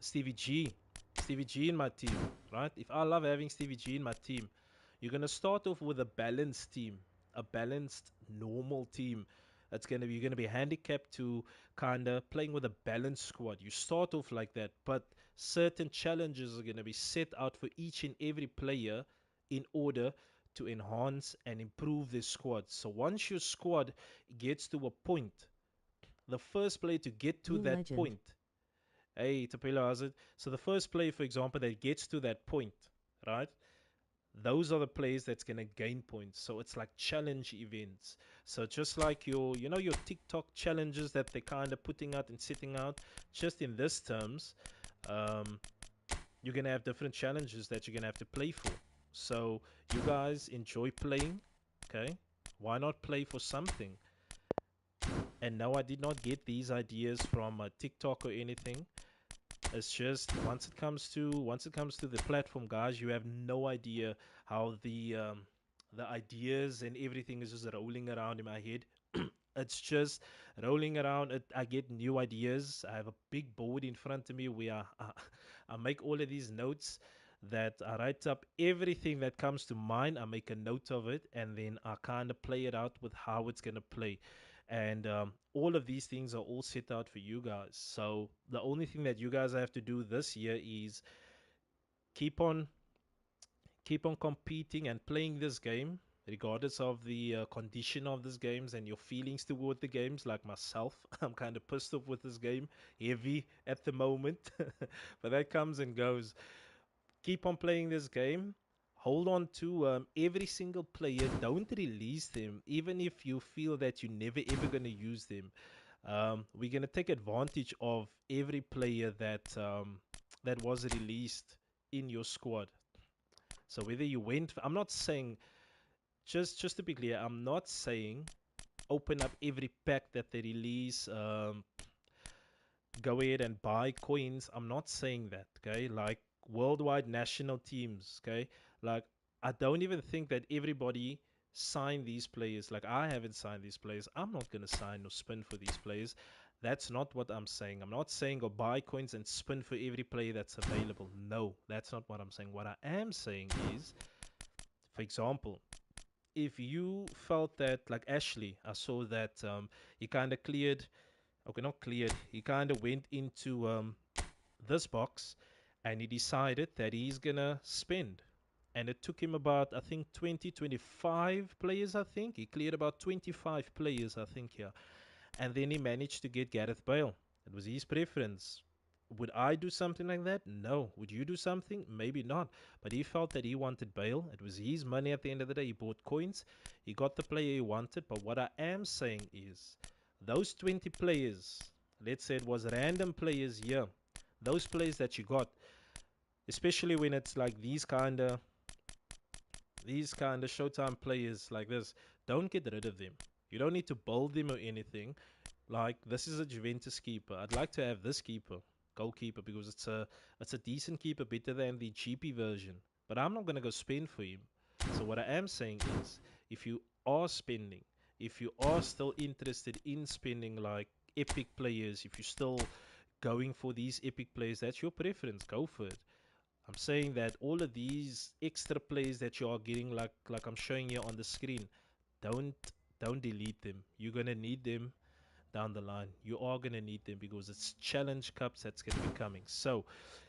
Stevie G, Stevie G in my team, right? If I love having Stevie G in my team, you're gonna start off with a balanced team, a balanced normal team. That's gonna be You're gonna be handicapped to kind of playing with a balanced squad. You start off like that, but certain challenges are gonna be set out for each and every player in order to enhance and improve this squad. So once your squad gets to a point, the first player to get to New that legend. point. Hey, Tapelo Hazard. So the first player, for example, that gets to that point, right? Those are the players that's gonna gain points. So it's like challenge events. So just like your TikTok challenges that they're kind of putting out and setting out, just in this terms, um, you're gonna have different challenges that you're gonna have to play for. So you guys enjoy playing, okay? Why not play for something? And no, I did not get these ideas from TikTok or anything. It's just once it comes to the platform, guys, you have no idea how the ideas and everything is just rolling around in my head. It's just rolling around. I get new ideas. I have a big board in front of me where I make all of these notes that I write up everything that comes to mind. I make a note of it and then I kind of play it out with how it's gonna play. And all of these things are all set out for you guys. So the only thing that you guys have to do this year is keep on keep on competing and playing this game, regardless of the condition of these games and your feelings toward the games. Like myself, I'm kind of pissed off with this game, heavy at the moment, but that comes and goes. Keep on playing this game. Hold on to every single player. Don't release them, even if you feel that you're never ever going to use them. We're going to take advantage of every player that was released in your squad. So whether you went, I'm not saying, just to be clear, I'm not saying open up every pack that they release. Go ahead and buy coins. I'm not saying that, okay? Like worldwide national teams, okay? Like I don't even think that everybody signed these players. Like I haven't signed these players. I'm not gonna sign or spin for these players. That's not what I'm saying. I'm not saying go buy coins and spin for every player that's available. No, that's not what I'm saying. What I am saying is, for example, if you felt that, like Ashley, I saw that he kind of cleared, okay, not cleared, he kind of went into this box and he decided that he's gonna spend. And it took him about, I think, 20, 25 players, I think. He cleared about 25 players, I think, here. And then he managed to get Gareth Bale. It was his preference. Would I do something like that? No. Would you do something? Maybe not. But he felt that he wanted Bale. It was his money at the end of the day. He bought coins. He got the player he wanted. But what I am saying is, those 20 players, let's say it was random players here, those players that you got, especially when it's like these kind of Showtime players like this, don't get rid of them. You don't need to build them or anything. Like this is a Juventus keeper. I'd like to have this keeper, goalkeeper, because it's a decent keeper, better than the GP version. But I'm not gonna go spend for him. So what I am saying is, if you are spending, if you are still interested in spending like epic players, if you're still going for these epic players, that's your preference. Go for it. I'm saying that all of these extra players that you are getting, like I'm showing you on the screen, don't don't delete them. You're gonna need them down the line. You are going to need them because it's challenge cups that's going to be coming. So,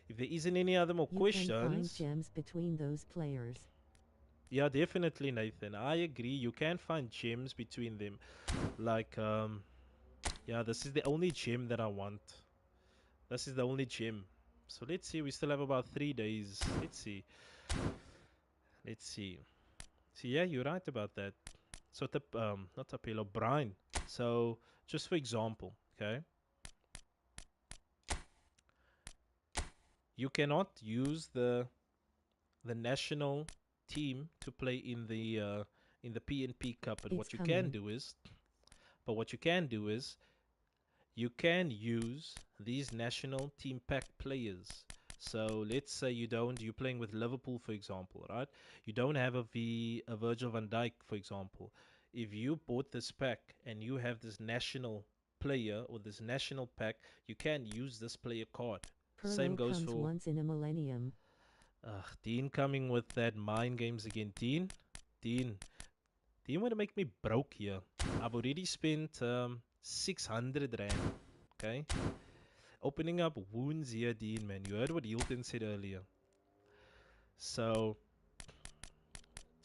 if there isn't any other more You can find questions, gems between those players. yeah, definitely, Nathan. I agree. You can find gems between them. Like, yeah, this is the only gem that I want. This is the only gem. So let's see. We still have about 3 days. Let's see. Let's see. See, yeah, you're right about that. So, not Tapelo, Brian. So, just for example, okay, you cannot use the national team to play in the PNP Cup. It's coming. But what you can do is you can use these national team pack players. So let's say you're playing with Liverpool, for example, right? You don't have a Virgil van Dijk, for example. If you bought this pack and you have this national player or this national pack, you can use this player card. Same Perlo goes comes for once in a millennium. Dean coming with that mind games again. Dean, Dean want to make me broke here. I've already spent 600 Rand. Okay? Opening up wounds here, Dean, man. You heard what Hilton said earlier. So,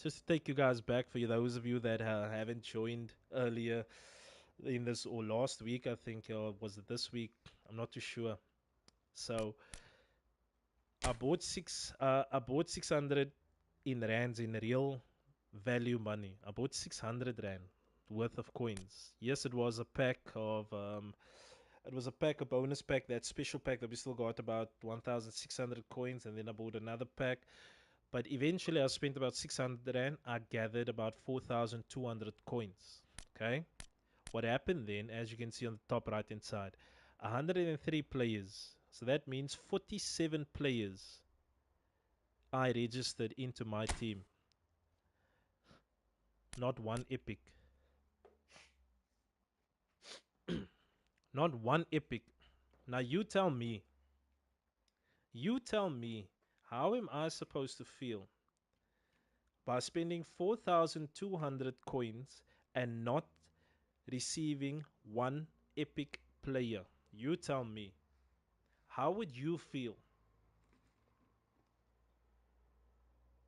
just to take you guys back, for those of you that haven't joined earlier in this or last week, I think, or was it this week? I'm not too sure. So, I bought 600 in rands in real value money. I bought 600 rand worth of coins. Yes, it was a pack, a bonus pack, that special pack that we still got about 1,600 coins, and then I bought another pack. But eventually, I spent about 600 rand. I gathered about 4,200 coins. Okay, what happened then, as you can see on the top right hand side, 103 players. So that means 47 players I registered into my team. Not one epic. Not one epic. Now you tell me, how am I supposed to feel by spending 4,200 coins and not receiving one epic player. You tell me, how would you feel?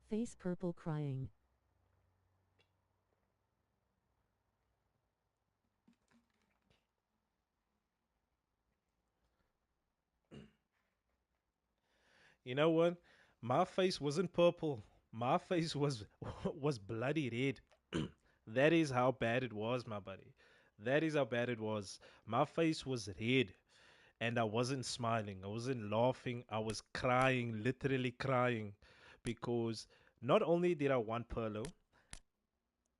Face purple crying. You know what? My face wasn't purple. My face was was bloody red. That is how bad it was, my buddy. That is how bad it was. My face was red and I wasn't smiling. I wasn't laughing. I was crying, literally crying because not only did I want Perlo,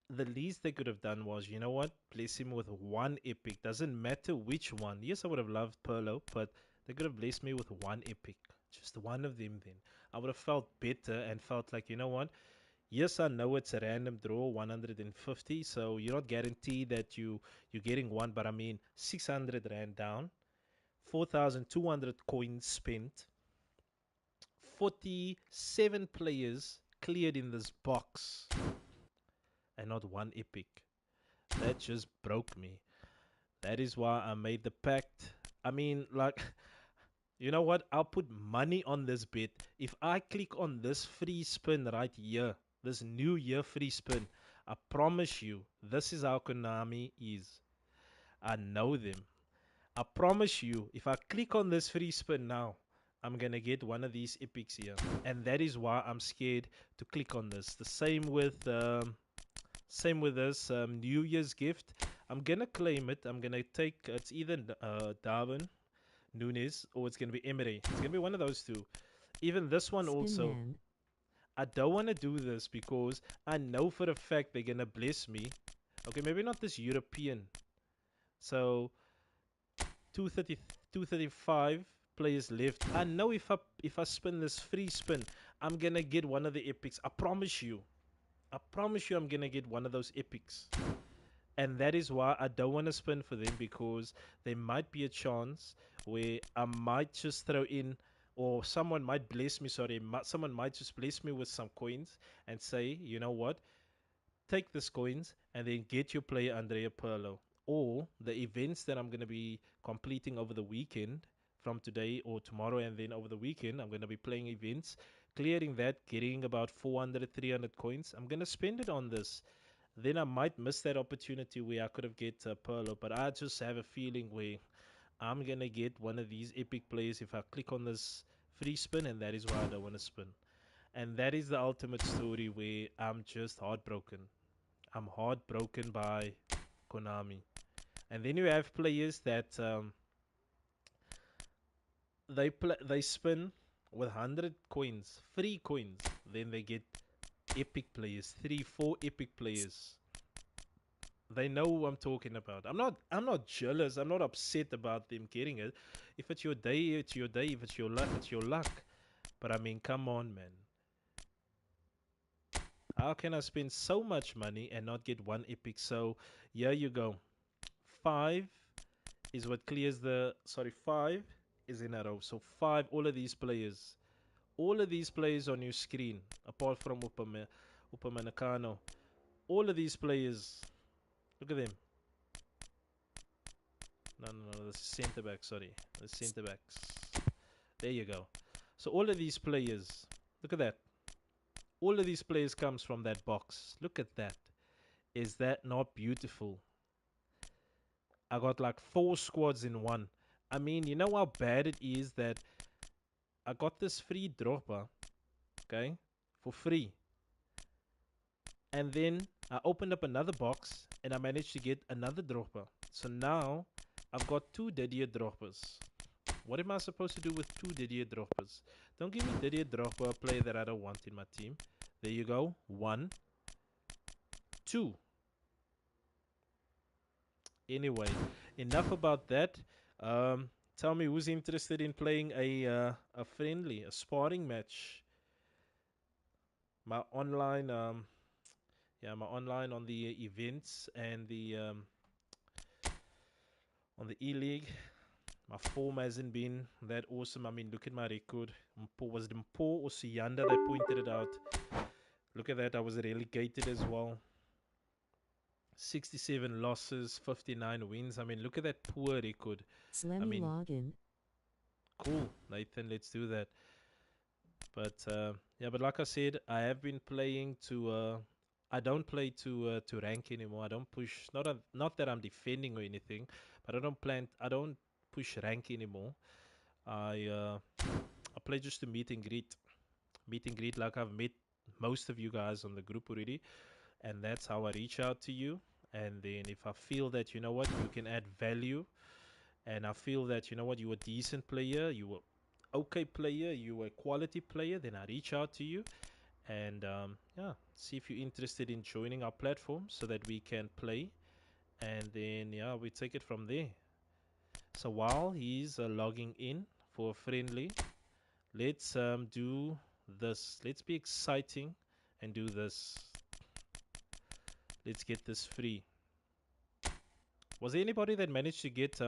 the least they could have done was, you know what? Bless him with one epic. Doesn't matter which one. Yes, I would have loved Perlo, but they could have blessed me with one epic. Just one of them then. I would have felt better and felt like, you know what? Yes, I know it's a random draw, 150, so you're not guaranteed that you're getting one, but I mean 600 rand down, 4,200 coins spent, 47 players cleared in this box, and not one epic. That just broke me. That is why I made the pact. I mean, like, you know what? I'll put money on this bet. If I click on this free spin right here, this new year free spin, I promise you, this is how Konami is. I know them. I promise you, if I click on this free spin now, I'm gonna get one of these epics here. And that is why I'm scared to click on this. The same with this New Year's gift. I'm gonna claim it. I'm gonna take it's either Darwin Nunes or it's gonna be Emery. It's gonna be one of those two. Even this one Spin also. man. I don't want to do this because I know for a fact they're gonna bless me. Okay, maybe not this European. So 230, 235 players left. I know if I spin this free spin, I'm gonna get one of the epics. I promise you. I promise you I'm gonna get one of those epics. And that is why I don't want to spin for them because there might be a chance where I might just throw in, or someone might bless me. Sorry, someone might just bless me with some coins and say, you know what, take these coins and then get your player Andrea Pirlo. Or the events that I'm going to be completing over the weekend from today or tomorrow, and then over the weekend, I'm going to be playing events, clearing that, getting about 400, 300 coins. I'm going to spend it on this, then I might miss that opportunity where I could have get Perlo. But I just have a feeling where I'm gonna get one of these epic plays if I click on this free spin, and that is why I don't want to spin. And that is the ultimate story where I'm just heartbroken. I'm heartbroken by Konami. And then you have players that they spin with 100 coins, free coins. Then they get epic players, 3, 4 epic players. They know who I'm talking about. I'm not jealous. I'm not upset about them getting it. If it's your day, it's your day. If it's your luck, it's your luck. But I mean, come on, man. How can I spend so much money and not get one epic? So here you go. 5 is what clears the, sorry, 5 is in a row. So 5, all of these players on your screen, apart from Upamecano, all of these players, look at them. No, the center back, sorry. The center backs. There you go. So all of these players, look at that. All of these players comes from that box. Look at that. Is that not beautiful? I got like 4 squads in one. I mean, you know how bad it is that I got this free dropper, okay, for free. And then I opened up another box and I managed to get another dropper. So now I've got 2 Didier droppers. What am I supposed to do with 2 Didier droppers? Don't give me Didier dropper, a player that I don't want in my team. There you go. 1, 2. Anyway, enough about that. Um, Tell me who's interested in playing a friendly, a sparring match. My online, my online on the events and the on the e-league. My form hasn't been that awesome. I mean, look at my record. Was it Mpo or Siyanda that pointed it out? Look at that. I was relegated as well. 67 losses, 59 wins. I mean, look at that poor record. I Slemmy mean, login. cool, Nathan. Let's do that. But yeah, but like I said, I have been playing to. I don't play to rank anymore. I don't push. Not that I'm defending or anything, but I don't plan. I don't push rank anymore. I uh, I play just to meet and greet. Like I've met most of you guys on the group already, and that's how I reach out to you. And then if I feel that you know what you can add value, and I feel that you know what you're a decent player, you were okay player, you were a quality player, then I reach out to you and yeah, see if you're interested in joining our platform so that we can play, and then yeah, we take it from there. So while he's logging in for a friendly, let's do this. Let's be exciting and do this. Let's get this free. Was there anybody that managed to get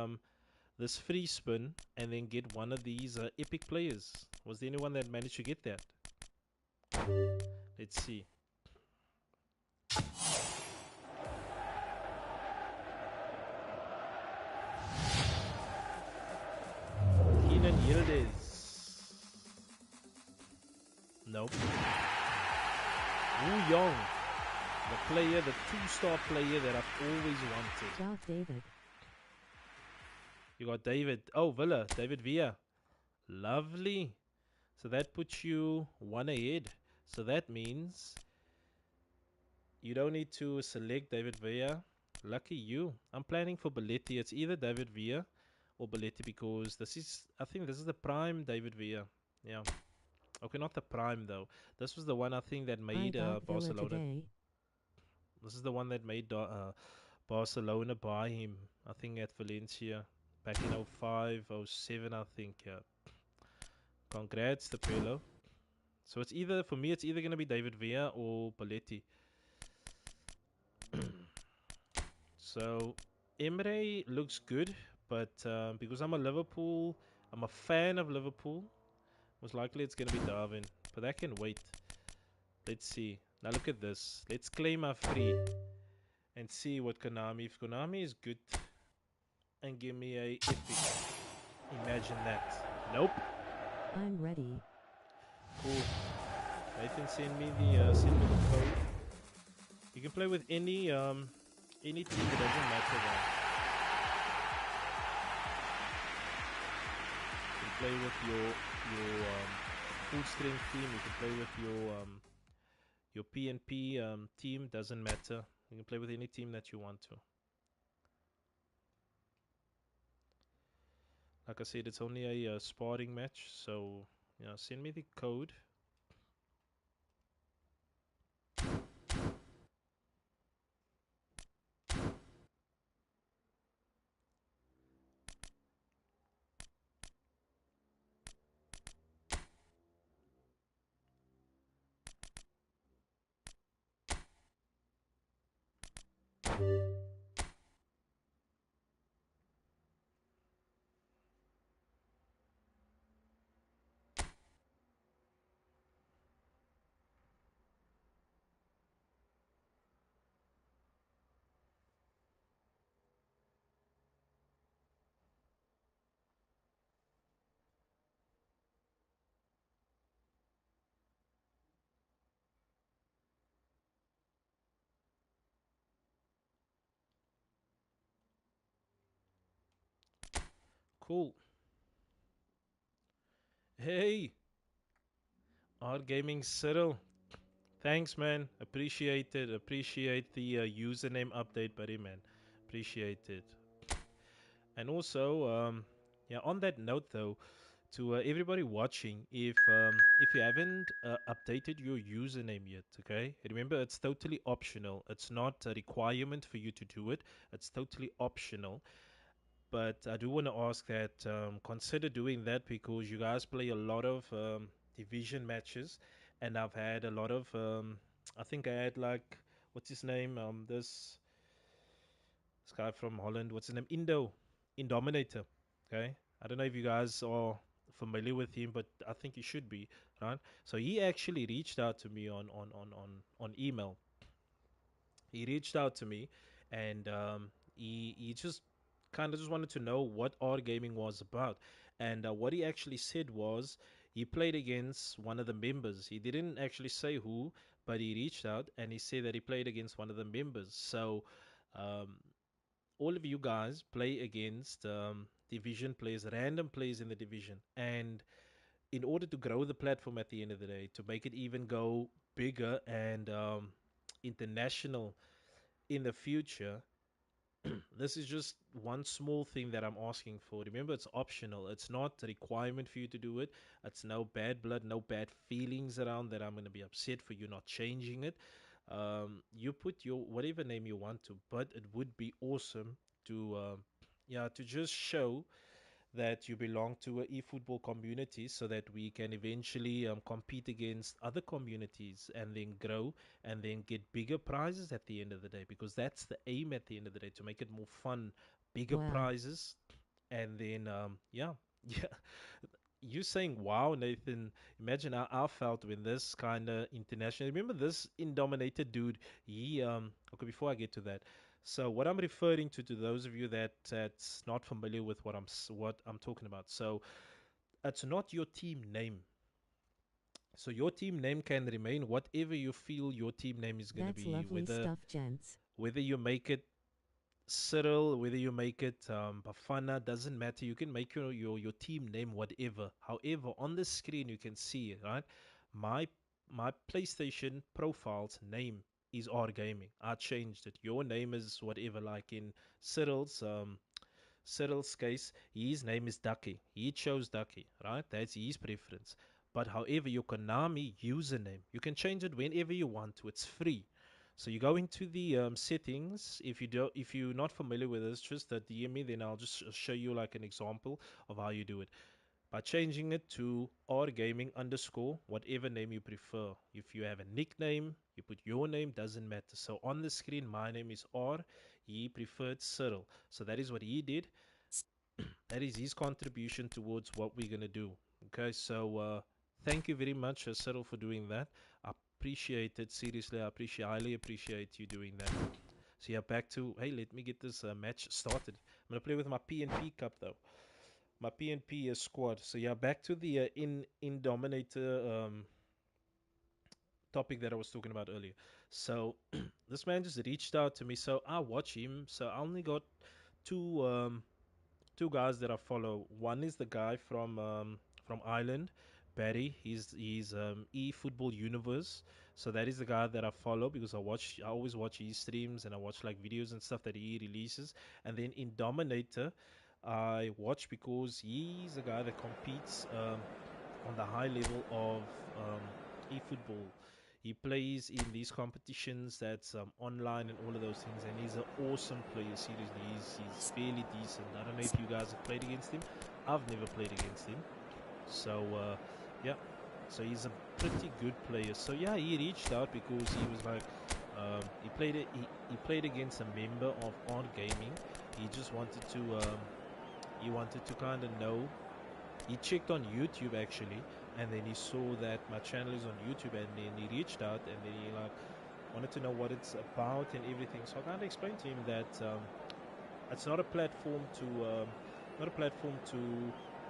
this free spin and then get one of these epic players? Was there anyone that managed to get that? Let's see. Keenan Yildiz. Nope. Wu Yong, the player, the two-star player that I've always wanted. Ciao, David. You got David. Oh, Villa. David Villa. Lovely. So that puts you one ahead. So that means you don't need to select David Villa. Lucky you. I'm planning for Belletti. It's either David Villa or Belletti because I think this is the prime David Villa. Yeah. Okay, not the prime though. This was the one I think that I made got Villa Barcelona. today. This is the one that made Barcelona buy him. I think at Valencia back in 05, 07, I think. Yeah. Congrats, the Pelo. So it's either for me, it's either gonna be David Villa or Belletti. So Emre looks good, but because I'm a fan of Liverpool. Most likely it's gonna be Darwin, but that can wait. Let's see. Now look at this. Let's claim our free and see what Konami. If Konami is good and give me a epic, imagine that. Nope. I'm ready. Cool. Nathan, send me the code. You can play with any team. It doesn't matter. Though. You can play with your full strength team. You can play with your PNP team. Doesn't matter. You can play with any team that you want to. Like I said, it's only a sparring match, so yeah, send me the code. Cool. Hey, Art Gaming Cyril. Thanks, man. Appreciate it. Appreciate the username update, buddy, man. Appreciate it. And also, yeah. On that note, though, to everybody watching, if you haven't updated your username yet, okay, remember it's totally optional. It's not a requirement for you to do it. It's totally optional. But I do want to ask that consider doing that because you guys play a lot of division matches, and I've had a lot of. I think I had like what's his name? This guy from Holland. What's his name? Indominator. Okay, I don't know if you guys are familiar with him, but I think you should be, right? So he actually reached out to me on email. He reached out to me and he just kind of just wanted to know what our gaming was about. And what he actually said was he played against one of the members. He didn't actually say who, but he reached out and he said that he played against one of the members. So um, all of you guys play against division players, random players in the division. And in order to grow the platform at the end of the day, to make it even go bigger and international in the future, this is just one small thing that I'm asking for. Remember, it's optional. It's not a requirement for you to do it. It's no bad blood, no bad feelings around that I'm going to be upset for you not changing it. You put your whatever name you want to, but it would be awesome to, yeah, to just show that you belong to a eFootball community so that we can eventually compete against other communities and then grow and then get bigger prizes at the end of the day, because that's the aim at the end of the day, to make it more fun, bigger Wow. prizes. And then yeah. Yeah, you saying wow, Nathan, imagine how I felt when this kind of international, remember this Indominator dude, he okay, before I get to that, so what I'm referring to those of you that's not familiar with what I'm talking about, so it's not your team name. So your team name can remain whatever you feel your team name is going to That's be, lovely whether stuff, gents. you make it Cyril, whether you make it Bafana, doesn't matter. You can make your team name whatever. However, on the screen you can see it, right? My my PlayStation profile's name is R Gaming. I changed it. Your name is whatever. Like in Cyril's case, his name is Ducky. He chose Ducky, right? That's his preference. But however, your Konami username, you can change it whenever you want to. It's free. So you go into the settings. If you're not familiar with this, just DM me. Then I'll just show you like an example of how you do it by changing it to R Gaming underscore, whatever name you prefer. If you have a nickname, you put your name, doesn't matter. So on the screen, my name is R. He preferred Cyril. So that is what he did. That is his contribution towards what we're going to do. Okay, so thank you very much, Cyril, for doing that. I appreciate it. Seriously, highly appreciate you doing that. So yeah, back to, hey, let me get this match started. I'm going to play with my P&P cup, though. My PNP is squad. So yeah, back to the in dominator topic that I was talking about earlier. So this man just reached out to me. So I watch him. So I only got two two guys that I follow. One is the guy from Ireland, Barry. He's eFootball Universe. So that is the guy that I follow because I always watch his streams and I watch like videos and stuff that he releases. And then in Dominator, I watch because he's a guy that competes on the high level of eFootball. He plays in these competitions that's online and all of those things, and he's an awesome player. Seriously, he's fairly decent. I don't know if you guys have played against him. I've never played against him, so yeah. So he's a pretty good player. So yeah, he reached out because he was like, he played against a member of On Gaming. He just wanted to kind of know. He checked on YouTube actually, and then he saw that my channel is on YouTube, and then he reached out, and then he like wanted to know what it's about and everything. So I kind of explained to him that it's not a platform to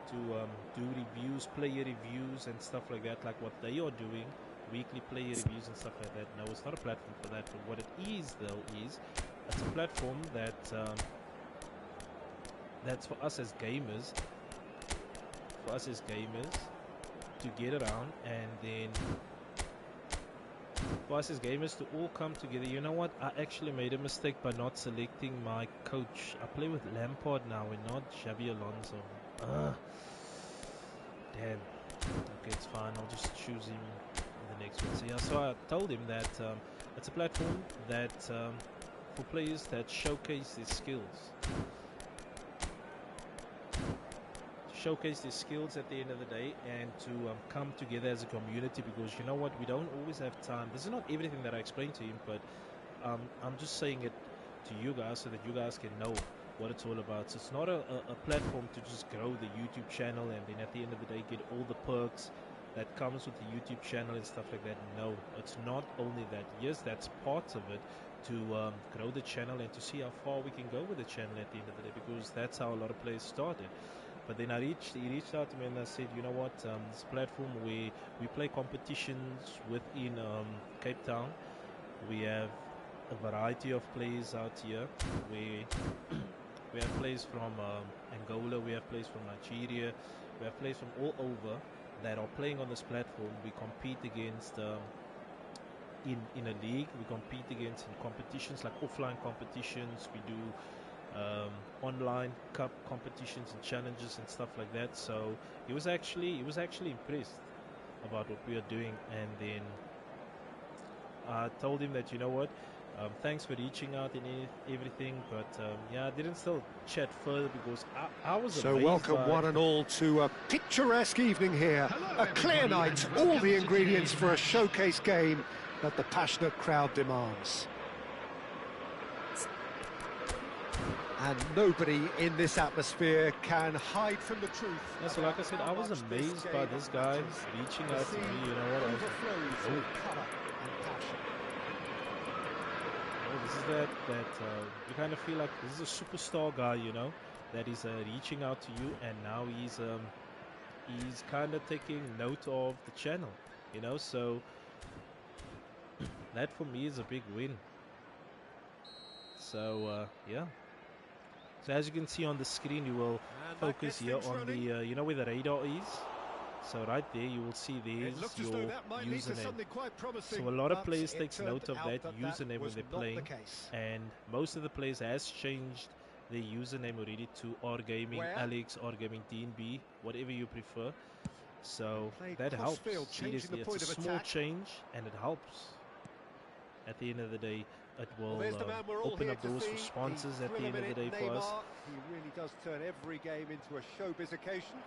do reviews, player reviews, and stuff like that, like what they are doing, weekly player reviews and stuff like that. No, it's not a platform for that. But what it is, though, is it's a platform that's for us as gamers, to get around, and then for us as gamers to all come together. You know what? I actually made a mistake by not selecting my coach. I play with Lampard now and not Xabi Alonso. Ugh. Damn. Okay, it's fine. I'll just choose him in the next one. So yeah, so I told him that it's a platform that for players that showcase their skills. Showcase their skills at the end of the day, and to come together as a community, because you know what, we don't always have time. This is not everything that I explained to him, but I'm just saying it to you guys so that you guys can know what it's all about. So it's not a platform to just grow the YouTube channel and then at the end of the day get all the perks that comes with the YouTube channel and stuff like that. No, it's not only that. Yes, that's part of it, to grow the channel and to see how far we can go with the channel at the end of the day, because that's how a lot of players started. But then he reached out to me and I said, you know what, this platform where we play competitions within Cape Town, we have a variety of players out here. We have players from Angola, we have players from Nigeria, we have players from all over that are playing on this platform. We compete against in a league. We compete against in competitions like offline competitions. We do online cup competitions and challenges and stuff like that. So he was actually impressed about what we are doing, and then I told him that, you know what, thanks for reaching out and everything, but yeah, I didn't still chat further because I was So amazed welcome by one and all to a picturesque evening here. A clear night, all the ingredients for a showcase game that the passionate crowd demands. And nobody in this atmosphere can hide from the truth. Yeah, so like I said, I was amazed by this guy reaching out to me. You know what? I was like, oh, this is that you kind of feel like this is a superstar guy, you know, that is reaching out to you, and now he's kind of taking note of the channel, you know. So that for me is a big win. So yeah. So as you can see on the screen, you will focus here on the, you know where the radar is? So right there, you will see there's your username. So a lot of players take note of that username when they're playing. And most of the players has changed their username already to rgaming, Alex, rgaming, DNB, whatever you prefer. So that helps. Seriously, it's a small change and it helps. At the end of the day, it will open up doors for sponsors at the end of the day for us. He really does turn every game into a showbiz occasion.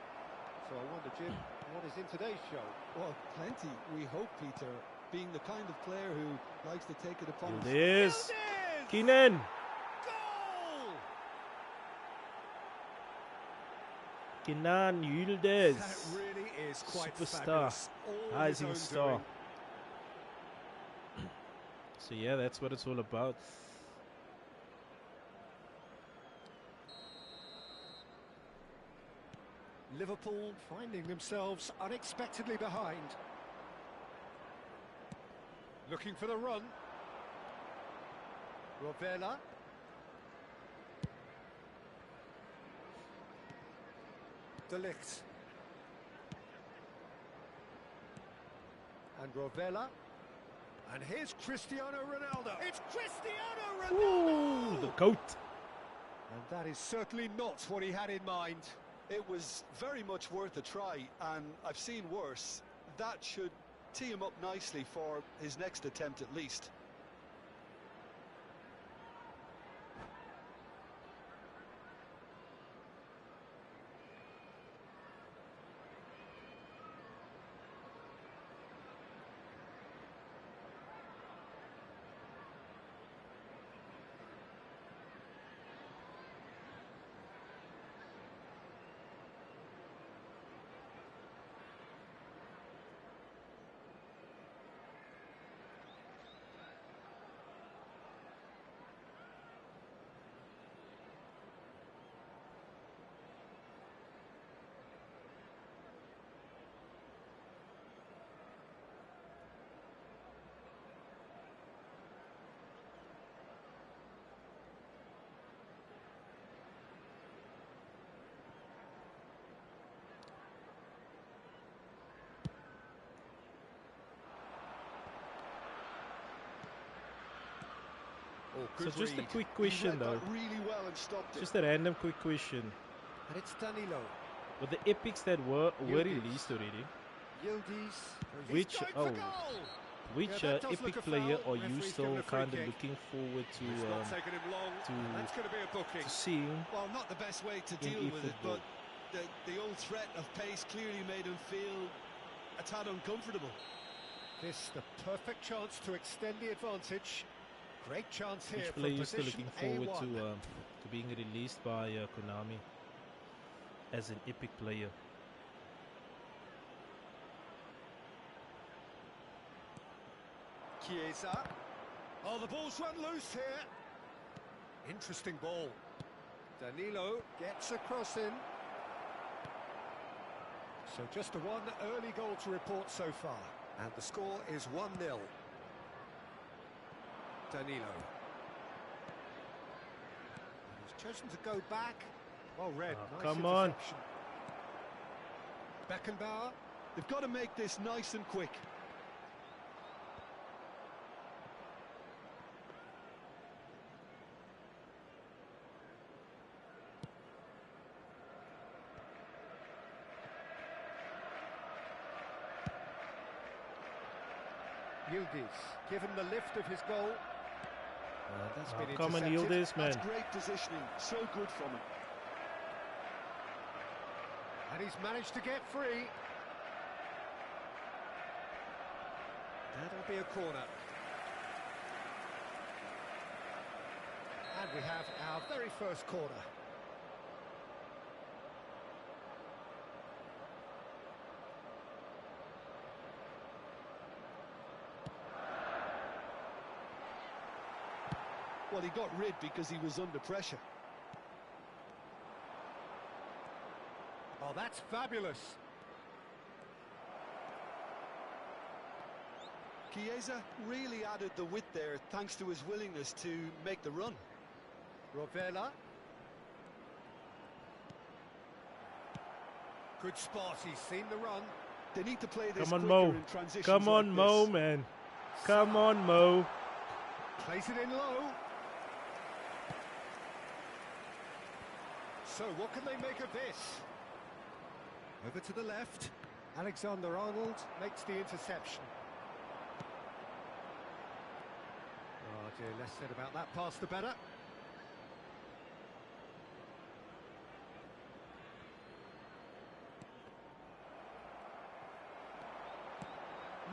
So I wonder, Jim, what is in today's show? Well, plenty, we hope, Peter. Being the kind of player who likes to take it upon himself. Yildiz! Keenan! Goal! Kenan Yildiz! That really is quite superstar, rising star. doing. So yeah, that's what it's all about. Liverpool finding themselves unexpectedly behind. Looking for the run. Rovella. De Ligt. And Rovella. And here's Cristiano Ronaldo. It's Cristiano Ronaldo! Ooh, the goat. And that is certainly not what he had in mind. It was very much worth a try, and I've seen worse. That should tee him up nicely for his next attempt at least. So just a quick question though. Really well and stopped it. Just a random quick question. And it's Danilo. With the epics that were released already, Yildiz. which Yeah, that does epic look a player foul. are you Referee's still given a free kind of kick. looking forward It's not taking him long. That's going to be a booking. to seeing? Well, not the best way to In deal with it, eFootball. but the old threat of pace clearly made him feel a tad uncomfortable. This the perfect chance to extend the advantage. Great chance here Which for player are you still position looking forward A1. to being released by Konami as an epic player? Chiesa. Oh, the ball's run loose here. Interesting ball. Danilo gets a cross in. So just the one early goal to report so far. And the score is 1-0. Danilo. He's chosen to go back. Well read. Oh, nice come on. interception. Beckenbauer. They've got to make this nice and quick. Yildiz, given the lift of his goal. That's been Come on, intercepted. Yildiz, man. That's great positioning. So good from him. And he's managed to get free. That'll be a corner. And we have our very first corner. Well, he got rid because he was under pressure. Oh, that's fabulous. Chiesa really added the width there thanks to his willingness to make the run. Rovella. Good spot, he's seen the run. They need to play this Come on, quicker Mo. in transitions Come on, like Mo, this. man. Come on, Mo. Plays it in low. So what can they make of this? Over to the left. Alexander-Arnold makes the interception. Oh dear, less said about that pass the better.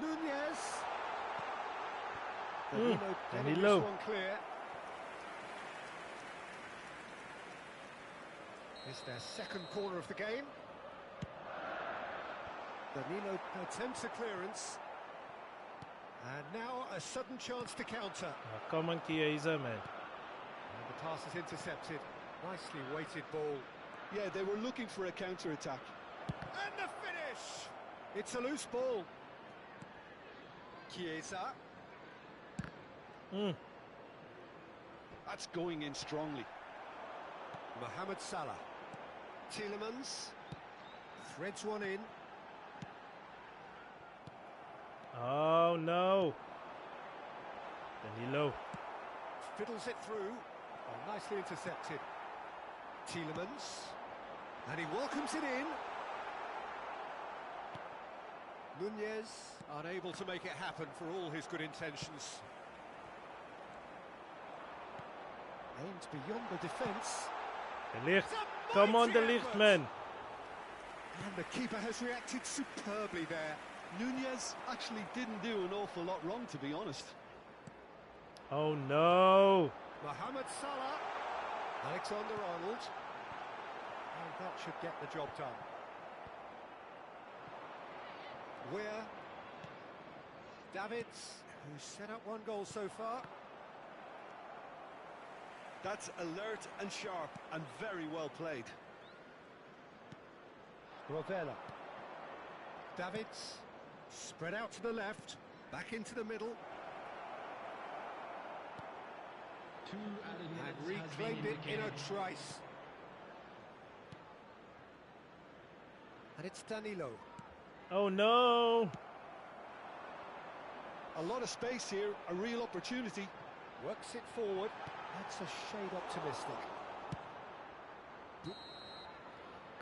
Nunez. Getting Danilo. this one clear. It's their second corner of the game. Danilo attempts a clearance. And now a sudden chance to counter. Come on, Chiesa, man. And the pass is intercepted. Nicely weighted ball. Yeah, they were looking for a counter-attack. And the finish! It's a loose ball. Chiesa. That's going in strongly. Mohamed Salah. Tielemans. Threads one in. Oh, no. Danilo. Fiddles it through. Oh, nicely intercepted. Tielemans. And he welcomes it in. Nunez unable to make it happen for all his good intentions. Aimed beyond the defence. De Ligt. It's a Come on, mighty De Ligt, effort. man. And the keeper has reacted superbly there. Nunez actually didn't do an awful lot wrong, to be honest. Oh, no. Mohamed Salah. Alexander-Arnold. And that should get the job done. Weir. Davids, who's set up one goal so far. That's alert and sharp and very well played. Rovella. Davids. Spread out to the left. Back into the middle. And reclaimed it in a trice. And it's Danilo. Oh, no. A lot of space here, a real opportunity. Works it forward. That's a shade optimistic.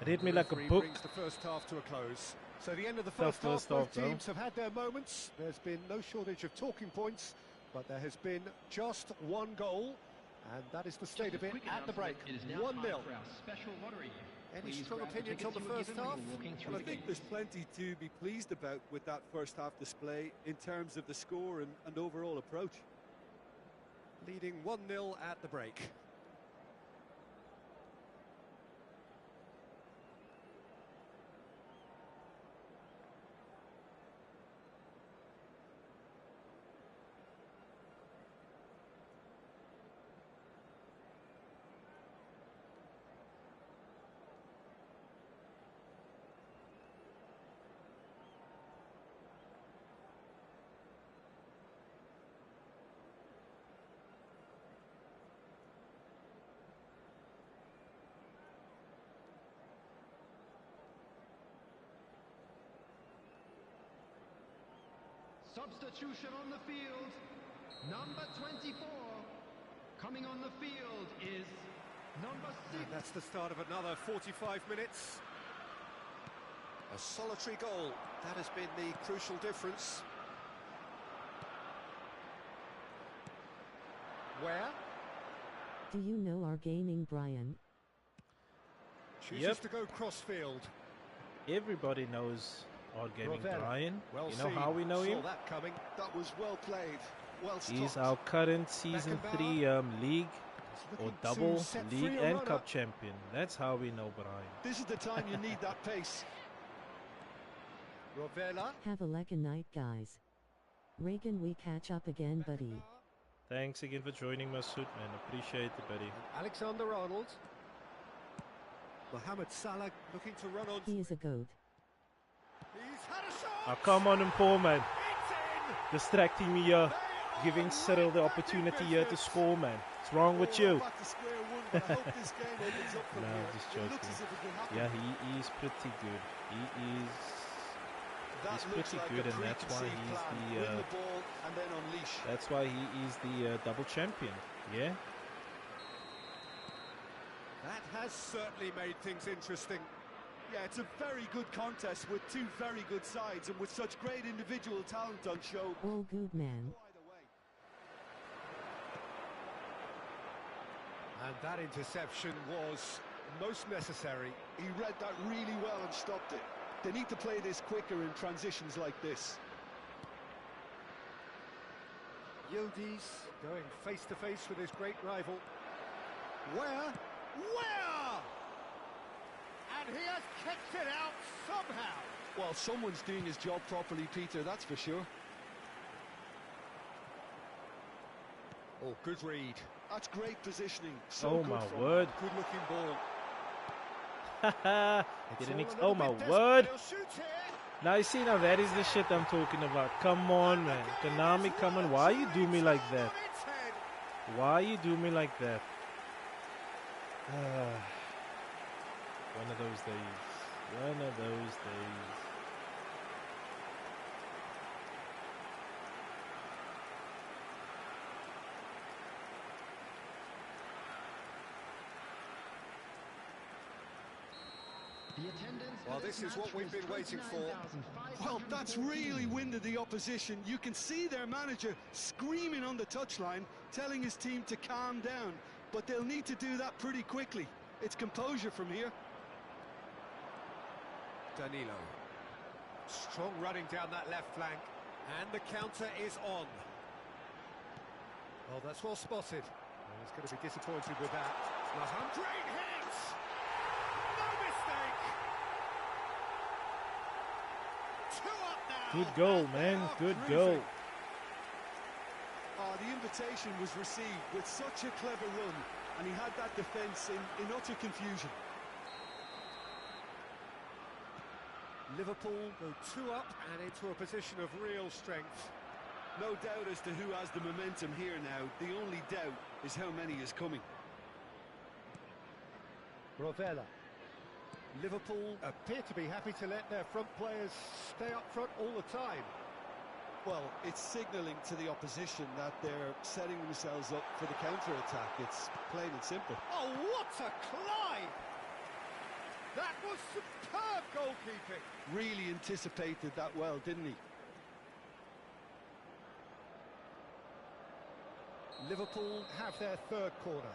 It hit me like a Referee book. brings the first half to a close. So the end of the Tough first half, first both half, though. teams have had their moments. There's been no shortage of talking points, but there has been just one goal, and that is the state of it at the break. 1-0. Any strong opinions on the first half? Well, I think there's plenty to be pleased about with that first half display in terms of the score and overall approach. Leading 1-0 at the break. Substitution on the field. Number 24. Coming on the field is number 6. And that's the start of another 45 minutes. A solitary goal. That has been the crucial difference. Where? Do you know our gaming, Brian? Chooses to go crossfield. Everybody knows our gaming Rovella. Brian. Well You know seen. how we know Saw him? that coming. That was well played, well He's stopped. our current Season 3 league or Looking double to set league free a and runner. cup champion. That's how we know Brian. This is the time you need that pace. Rovella. Have a lekker night, guys. Reagan, we catch up again, buddy. Thanks again for joining, Masood, man. Appreciate it, buddy. Alexander Arnold. Mohamed Salah looking to run on. He is a goat. He's had a shot. Oh, come on and Paul, man. It's in. Distracting me here. Giving Cyril the opportunity here to score, man. What's wrong with you? Back to square one, but I hope this game opens up from No, here. just It looks joking. as if it will happen. Yeah, he is pretty good. That he's looks pretty like good, a and that's why preconceived he's plan. the Win the ball and then unleash. that's why he is the double champion. Yeah. That has certainly made things interesting. Yeah, it's a very good contest with two very good sides and with such great individual talent on show. All good, man. Either way. And that interception was most necessary. He read that really well and stopped it. They need to play this quicker in transitions like this. Yildiz going face to face with his great rival. Where? And he has kicked it out somehow. Well, someone's doing his job properly, Peter, that's for sure. Oh, good read. That's great positioning. So Oh good my from word. Good looking ball. He didn't It's ex- all a oh my little bit word. desperate. He'll shoot here. Now you see, now that is the shit I'm talking about. Come on, man. Konami, come on. Why you do me like that? On its head. Why you do me like that? One of those days. One of those days. The attendance Well, for this is what match we've was been waiting for. 29,514. Well, that's really winded the opposition. You can see their manager screaming on the touchline, telling his team to calm down. But they'll need to do that pretty quickly. It's composure from here. Danilo. Strong running down that left flank. And the counter is on. Well, that's well spotted. Well, he's going to be disappointed with that. Great hit! No mistake! 2 up now! Good goal, And they man. are Good cruising. goal. The invitation was received with such a clever run, and he had that defence in utter confusion. Liverpool go 2 up and into a position of real strength. No doubt as to who has the momentum here now. The only doubt is how many is coming. Rovella. Liverpool appear to be happy to let their front players stay up front all the time. Well, it's signalling to the opposition that they're setting themselves up for the counter-attack. It's plain and simple. Oh, what a climb! That was superb goalkeeping. Really anticipated that well, didn't he? Liverpool have their third corner.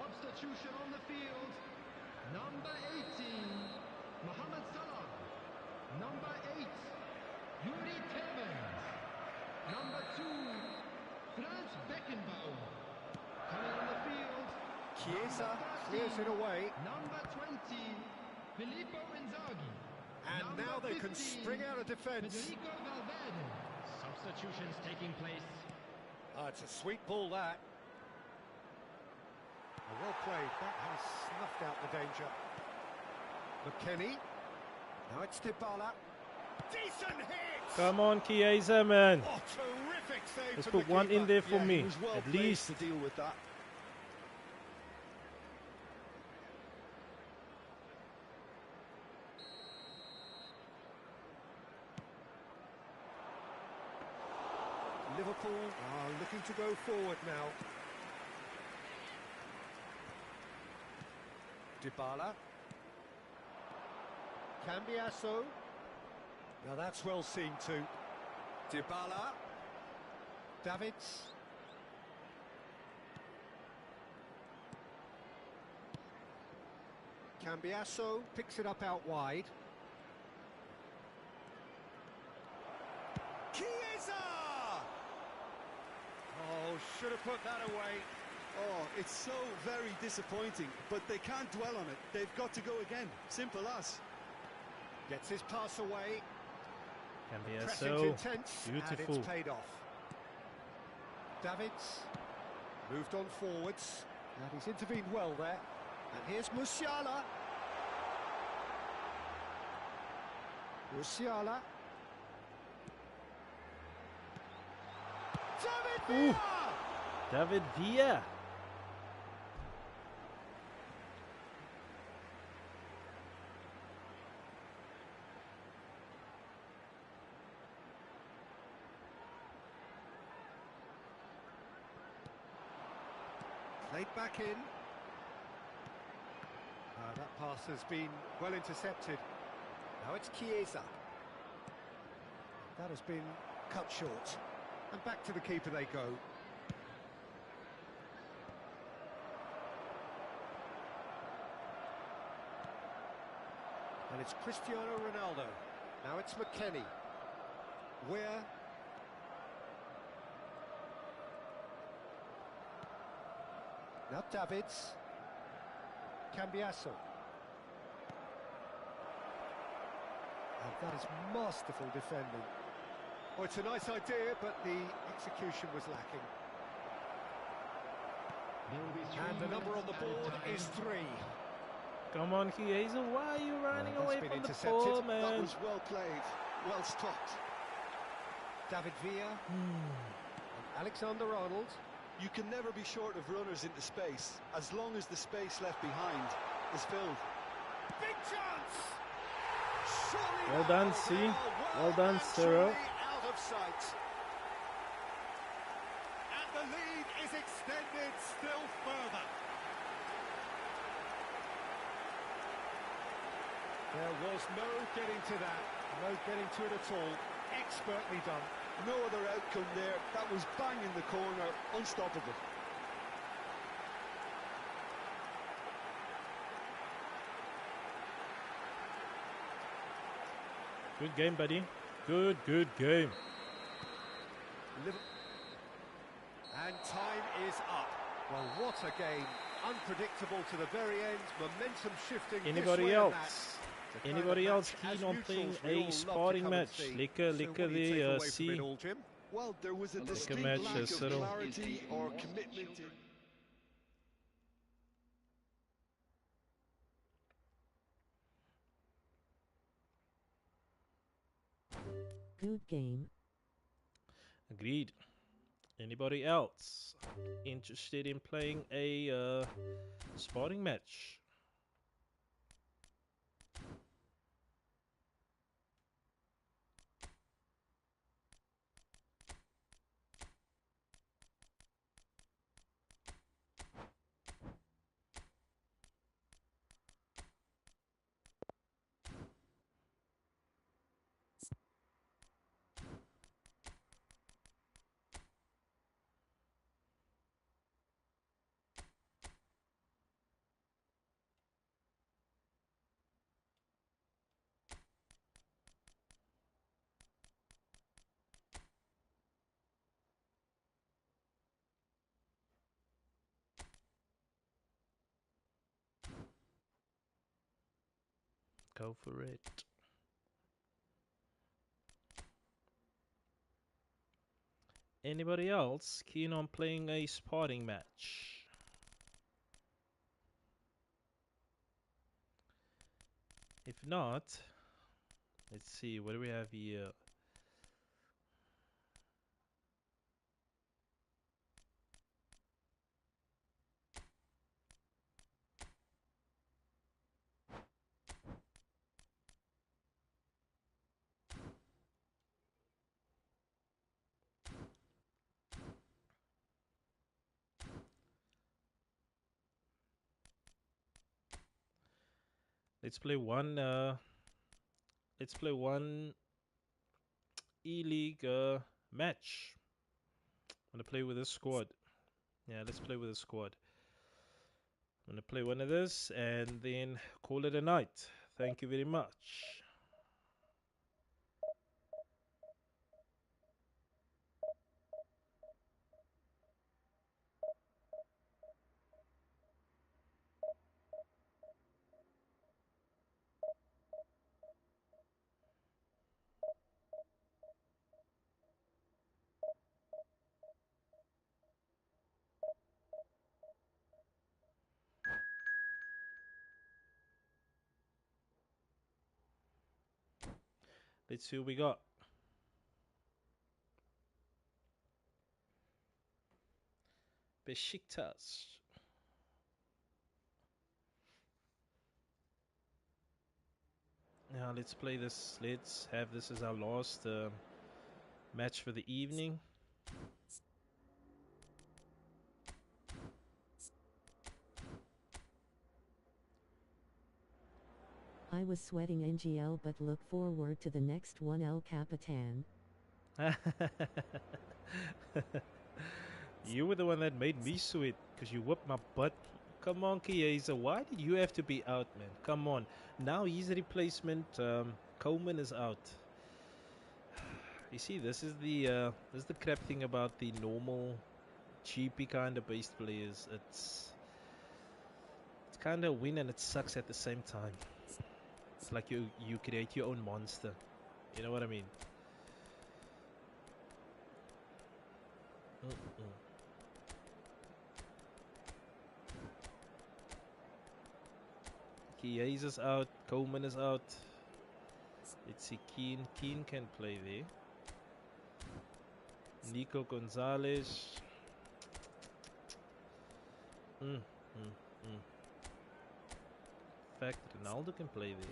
Substitution on the field. Number 18, Mohamed Salah. Number 8, Yuri Tillmans. Number 2, Franz Beckenbauer. Coming on the field. Chiesa number 30, clears it away. Number 20, Filippo Inzaghi. And Number now they can 15, spring out of defence. Federico Valverde. Substitutions taking place. Oh, it's a sweet ball, that. Well played. That has snuffed out the danger. McKennie. Now it's Dybala. Decent hit! Come on, Chiesa, man. Oh, terrific save. Let's from put the one in keeper. there for Yeah, me, he was well at placed least. to deal with that. Liverpool are looking to go forward now. Dybala. Cambiasso. Now that's well seen too. Dybala. Davids. Cambiasso picks it up out wide. Chiesa! Oh, should have put that away. Oh, it's so very disappointing, but they can't dwell on it. They've got to go again. Simple as. Gets his pass away. Can be Pressing's so intense, beautiful. and it's paid off. Davids moved on forwards, and he's intervened well there. And here's Musiala. Musiala. David Ooh. Villa! David Villa. Played back in. That pass has been well intercepted. Now it's Chiesa. That has been cut short. And back to the keeper they go. And it's Cristiano Ronaldo. Now it's McKennie. Where? Now Davids. Cambiasso. And that is masterful defending. Oh, it's a nice idea, but the execution was lacking. And the number on the board is 3. Come on, Chiesa. Why are you running that's away been from the intercepted. ball, That man? was well played, well stopped. David Villa. And Alexander Arnold. You can never be short of runners into space, as long as the space left behind is filled. Big chance! Surely Well now, done, C. they are Well done, and Cyril. truly out of sight. And the lead is extended still further. There was no getting to that, no getting to it at all. Expertly done. No other outcome there. That was bang in the corner, unstoppable. Good game, buddy. Good game. And time is up. Well, what a game. Unpredictable to the very end. Momentum shifting this Anybody way and that. else? The kind Anybody of else match, keen as on playing neutrals, we all a love to sparring come and match? see. Lekker So what do you take the away from C. it all, Jim? Well, there was a distinct match, lack of Cyril. clarity or commitment. Good game. Agreed. Anybody else interested in playing a sparring match? Go for it. Anybody else keen on playing a sparring match? If not, let's see, what do we have here? Let's play one. Let's play one E-League match. I'm gonna play with a squad. Yeah, let's play with a squad. I'm gonna play one of this and then call it a night. Thank you very much. Let's see what we got. Besiktas. Now let's play this. Let's have this as our last match for the evening. I was sweating NGL, but look forward to the next one, El Capitan. You were the one that made me sweat because you whipped my butt. Come on, Chiesa. Why did you have to be out, man? Come on. Now he's a replacement. Coleman is out. You see, this is the crap thing about the normal, cheapy kind of based players. It's kind of win and it sucks at the same time. It's like you create your own monster. You know what I mean? Chiesa's out. Coleman is out. Let's see, Keane. Keane can play there. Nico Gonzalez. In fact, Ronaldo can play there.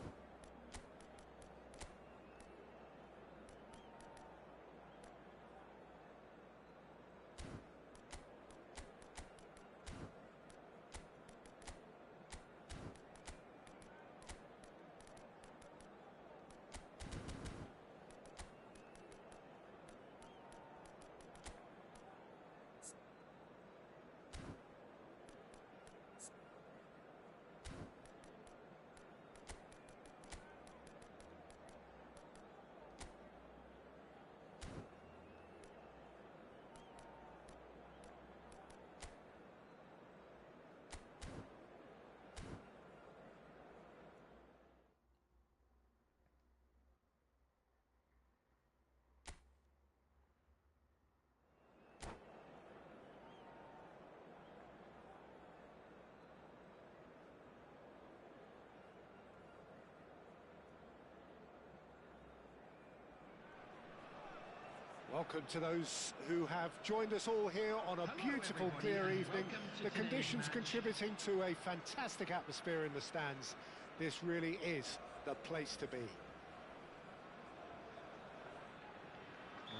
Welcome to those who have joined us all here on a beautiful, clear evening. The conditions contributing to a fantastic atmosphere in the stands. This really is the place to be.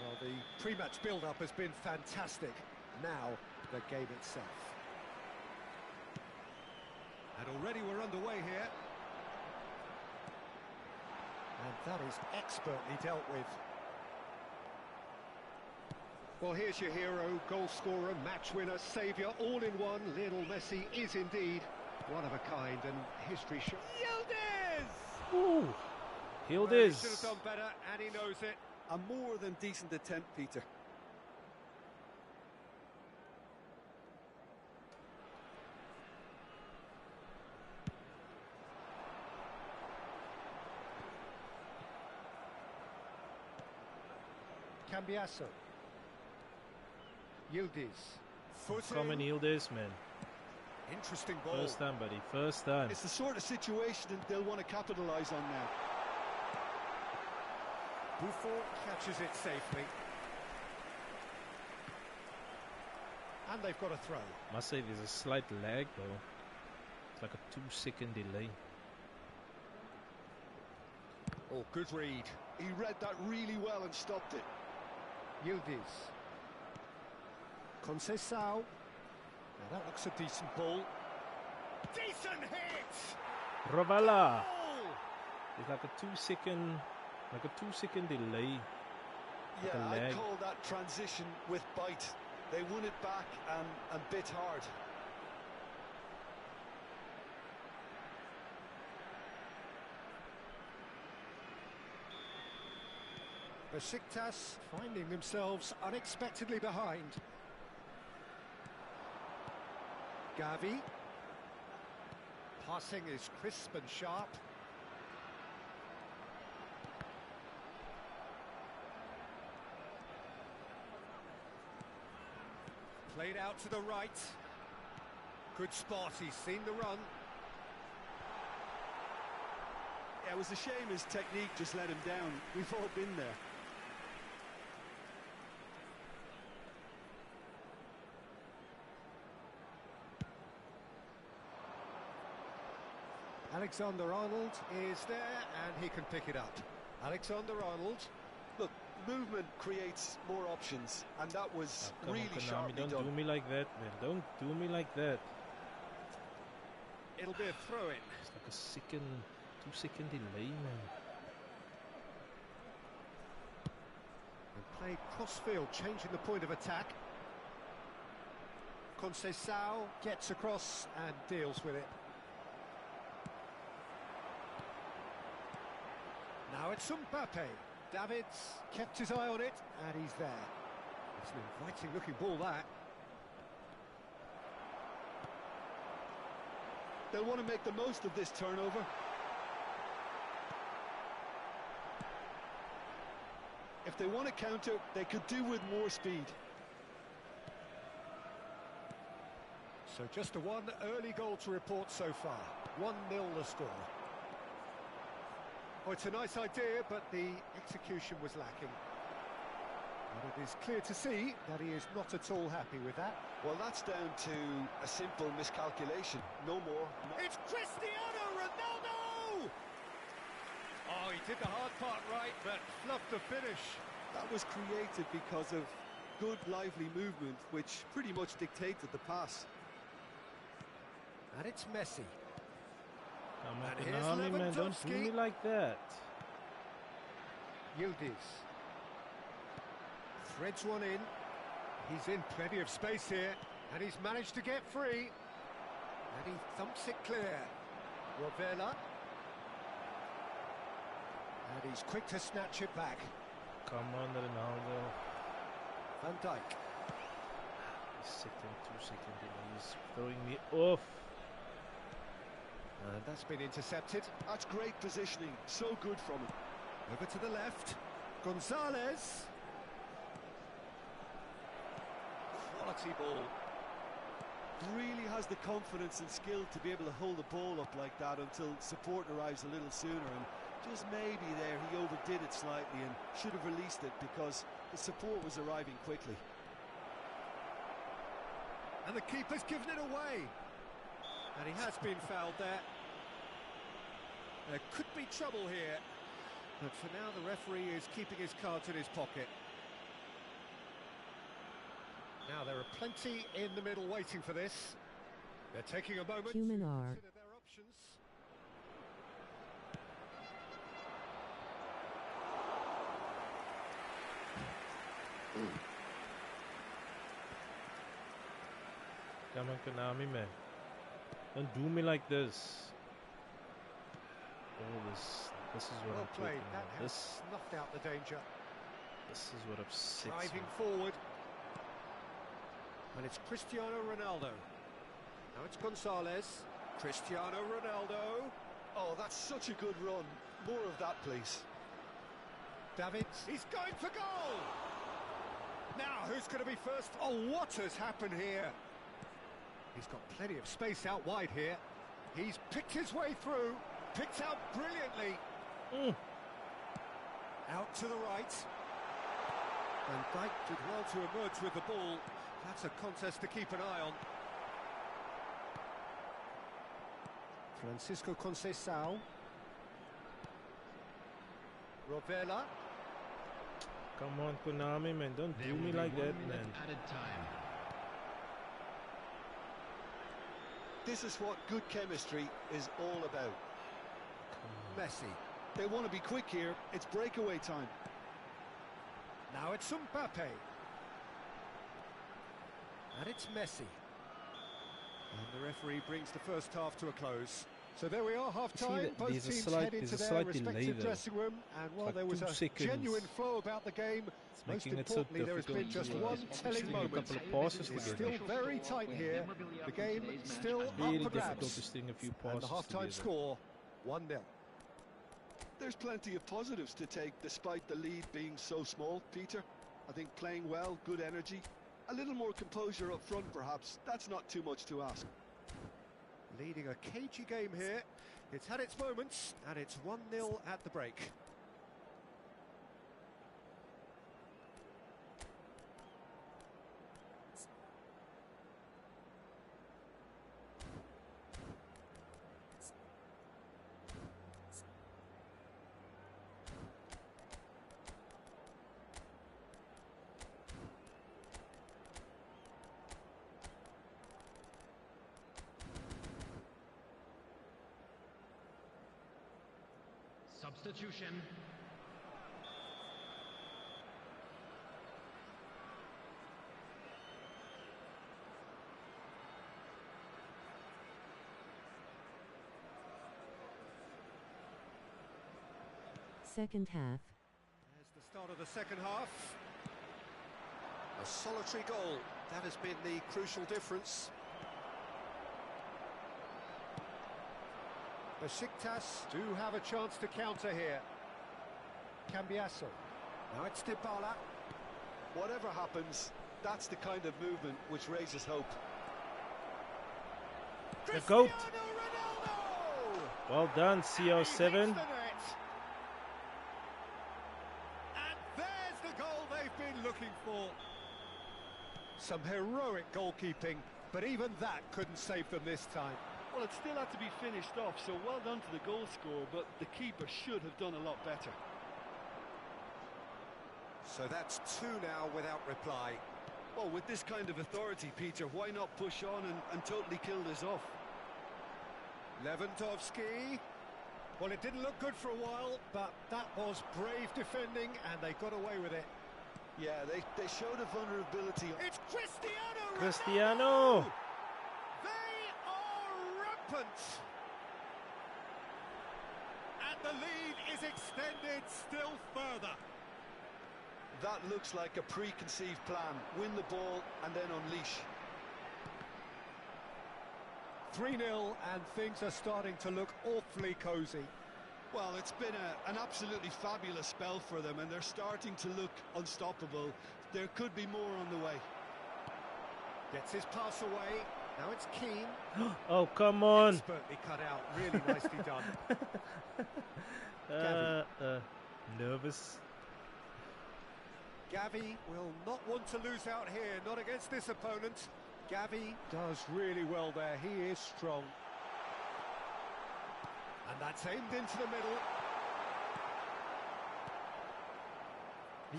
Well, the pre-match build-up has been fantastic. Now, the game itself. And already we're underway here. And that is expertly dealt with. Well, here's your hero, goal scorer, match winner, saviour, all in one. Lionel Messi is indeed one of a kind, and history shows. Yildiz! Ooh, He Yildiz. should have done better, and he knows it. A more than decent attempt, Peter. Cambiasso. Yildiz. Come and heal this, man. Interesting ball. First time, buddy. First time. It's the sort of situation that they'll want to capitalise on now. Buffon catches it safely. And they've got a throw. Must say there's a slight lag though. It's like a 2-second delay. Oh, good read. He read that really well and stopped it. Yildiz. Conceição. Now that looks a decent ball. Decent hit! Rovella! Oh! It's like a 2-second delay. Like Yeah, a I'd lag. call that transition with bite. They won it back and bit hard. Besiktas finding themselves unexpectedly behind. Gavi. Passing is crisp and sharp. Played out to the right. Good spot, he's seen the run. Yeah, it was a shame his technique just let him down. We've all been there. Alexander-Arnold is there and he can pick it up. Alexander-Arnold. Look, movement creates more options, and that was Come really on, Konami, sharply don't done. do me like that, man. Don't do me like that. It'll be a throw-in. It's like a 2-second delay, man. And played cross-field, changing the point of attack. Conceição gets across and deals with it. Now it's Mbappe. Davids kept his eye on it, and he's there. It's an inviting-looking ball, that. They'll want to make the most of this turnover. If they want to counter, they could do with more speed. So just the one early goal to report so far. 1-0 the score. Oh, it's a nice idea, but the execution was lacking. And it is clear to see that he is not at all happy with that. Well, that's down to a simple miscalculation. No more. It's Cristiano Ronaldo! Oh, he did the hard part right, but fluffed the finish. That was created because of good, lively movement, which pretty much dictated the pass. And it's Messi. Come And on, here's Konami, man. Don't do Lewandowski. me like that. Yildiz. Threads one in. He's in plenty of space here, and he's managed to get free. And he thumps it clear. Rovella. And he's quick to snatch it back. Come on, Ronaldo. Van Dijk. He's sitting 2-second delay. He's throwing me off. And that's been intercepted. That's great positioning. So good from him. Over to the left. Gonzalez. Quality ball. Really has the confidence and skill to be able to hold the ball up like that until support arrives a little sooner. And just maybe there he overdid it slightly and should have released it because the support was arriving quickly. And the keeper's given it away. And he has been fouled there. There could be trouble here. But for now, the referee is keeping his cards in his pocket. Now, there are plenty in the middle waiting for this. They're taking a moment Human to R. consider their options. Come on, Konami, man. Don't do me like this. Oh, this is what Well I'm played. talking That about. has This snuffed out the danger. is what upsets me. Driving forward. And it's Cristiano Ronaldo. Now it's Gonzalez. Cristiano Ronaldo. Oh, that's such a good run. More of that, please. Davids. He's going for goal! Now, who's going to be first? Oh, what has happened here? He's got plenty of space out wide here. He's picked his way through, picked out brilliantly. Out to the right. Van Dijk did well to emerge with the ball. That's a contest to keep an eye on. Francisco Conceição. Rovella. Come on, Konami, man. Don't do me like that, man. Added time. This is what good chemistry is all about. Messi. They want to be quick here. It's breakaway time. Now it's Mbappe. And it's Messi. And the referee brings the first half to a close. So there we are, half-time. Both teams head into their respective dressing room. And while there was a genuine flow about the game, most importantly, there has been just one telling moment. It's still very tight here. The game still up for grabs. And the half-time score, 1-0. There's plenty of positives to take despite the lead being so small, Peter. I think playing well, good energy, a little more composure up front perhaps. That's not too much to ask. Leading a cagey game here. It's had its moments, and it's 1-0 at the break. Substitution. Second half. There's the start of the second half. A solitary goal. That has been the crucial difference. Besiktas do have a chance to counter here. Cambiasso. Now it's Dybala. Whatever happens, that's the kind of movement which raises hope. The GOAT. Ronaldo! Well done, CO7. And there's the goal they've been looking for. Some heroic goalkeeping, but even that couldn't save them this time. Well, it still had to be finished off, so well done to the goal scorer, but the keeper should have done a lot better. So that's 2 now without reply. Well, with this kind of authority, Peter, why not push on and totally kill this off? Lewandowski. Well, it didn't look good for a while, but that was brave defending, and they got away with it. Yeah, they showed a vulnerability. It's Cristiano Ronaldo! Cristiano! They are rampant! And the lead is extended still further. That looks like a preconceived plan. Win the ball and then unleash. 3-0, and things are starting to look awfully cosy. Well, it's been an absolutely fabulous spell for them, and they're starting to look unstoppable. There could be more on the way. Gets his pass away. Now it's Keane. Oh, come on. Expertly cut out. Really nicely done. Nervous. Gavi will not want to lose out here, not against this opponent. Gavi does really well there. He is strong. And that's aimed into the middle.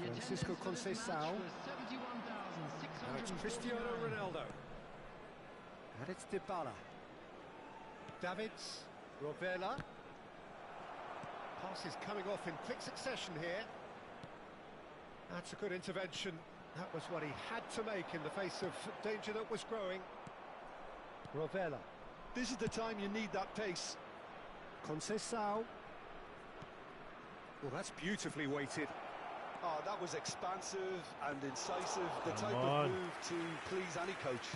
Francisco Conceição. Now it's Cristiano Ronaldo. And it's Dybala. Davids. Rovella. Pass is coming off in quick succession here. That's a good intervention. That was what he had to make in the face of danger that was growing. Rovella. This is the time you need that pace. Conceição. Well, that's beautifully weighted. Oh, that was expansive and incisive. The type Come of on. move to please any coach.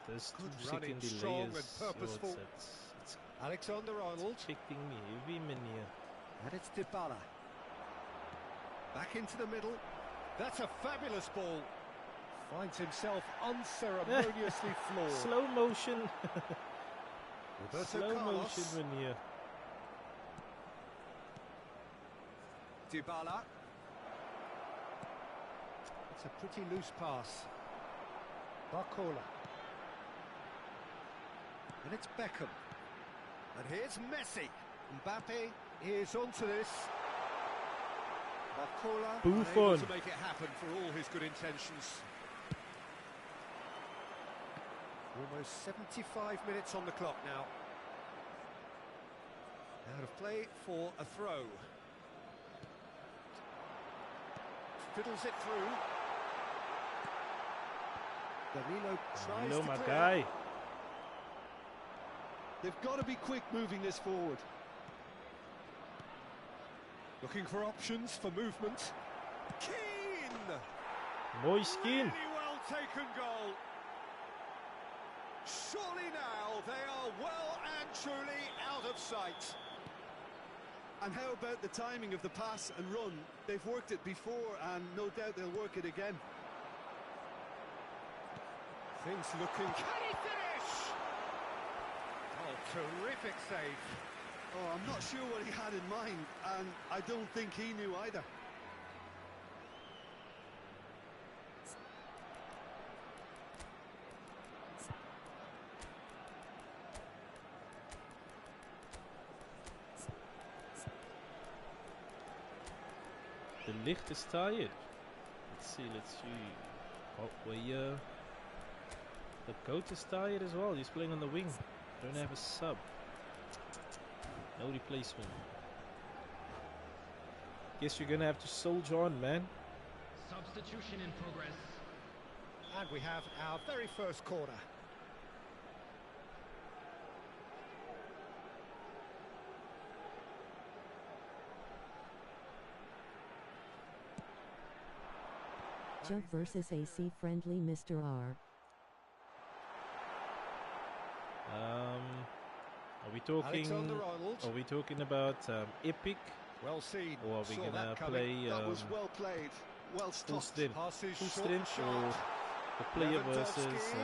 There's Good 2 running, second strong delays. and purposeful. It's Alexander-Arnold. affecting me every minute. And it's Dybala. Back into the middle. That's a fabulous ball. Finds himself unceremoniously floored. Slow motion. Roberto Slow Carlos. motion when you... Dybala. It's a pretty loose pass. Barcola. And it's Beckham. And here's Messi. Mbappe is onto this. Barcola unable to make it happen for all his good intentions. Almost 75 minutes on the clock now. Out of play for a throw. Fiddles it through. Danilo tries to my clear. guy. They've got to be quick moving this forward. Looking for options for movement. Keane! Mooi skin. Really well taken goal. Surely now they are well and truly out of sight. And how about the timing of the pass and run? They've worked it before and no doubt they'll work it again. Things looking... Can he finish? Oh, terrific save. Oh, I'm not sure what he had in mind, and I don't think he knew either. The licht is tired. Let's see. Oh, the goat is tired as well. He's playing on the wing. Don't have a sub. No replacement. Guess you're gonna have to soldier on, man. Substitution in progress. And we have our very first corner. Jump versus AC friendly Mr. R. Are we talking? Alexander-Arnold. Are we talking about epic, Well seen. or are we Saw gonna that coming. play That was well played, well full stopped. strength? Passes Full short strength, and or sharp. the player Lewandowski. versus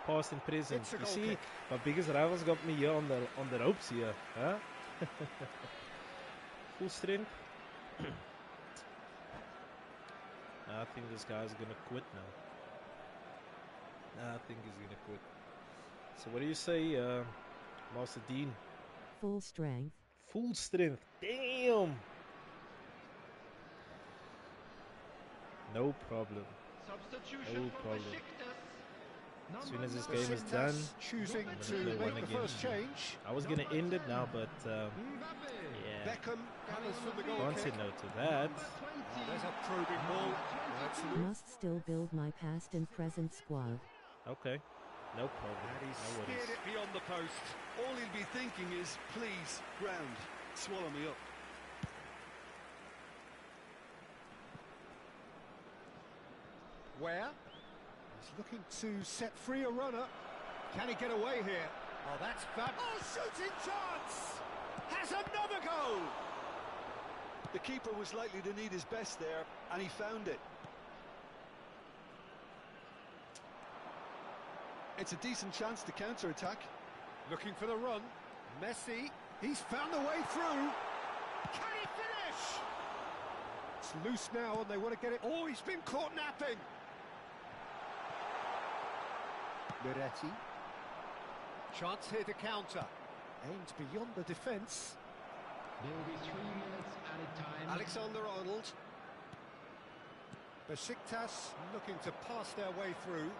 past and present? It's a You goal see, kick. my biggest rivals got me here on the ropes here, huh? Full strength. I think this guy's gonna quit now. I think he's gonna quit. So what do you say, Master Dean? Full strength. Full strength. Damn. No problem. Substitution No for problem. Besiktas. As soon as this Number game is nine, done, Choosing I'm to gonna play one make the again. first change. I was gonna end it now, but Mbappe. yeah, Beckham gathers from the goal can't say kick. no to that. Oh, there's a probing ball. Absolutely. Must still build my past and present squad. Okay, no problem. And he's No steered worries. it beyond the post. All he'll be thinking is, please, ground, swallow me up. Where? He's looking to set free a runner. Can he get away here? Oh, that's fab. Oh, shooting chance! Has another goal! The keeper was likely to need his best there, and he found it. It's a decent chance to counter-attack. Looking for the run. Messi, he's found the way through. Can he finish? It's loose now and they want to get it. Oh, he's been caught napping. Miretti. Chance here to counter. Aimed beyond the defence. There will be 3 minutes added time. Alexander-Arnold. Besiktas looking to pass their way through.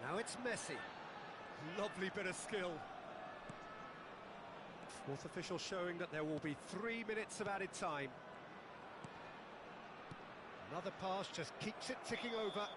Now it's Messi. Lovely bit of skill. Fourth official showing that there will be 3 minutes of added time. Another pass just keeps it ticking over.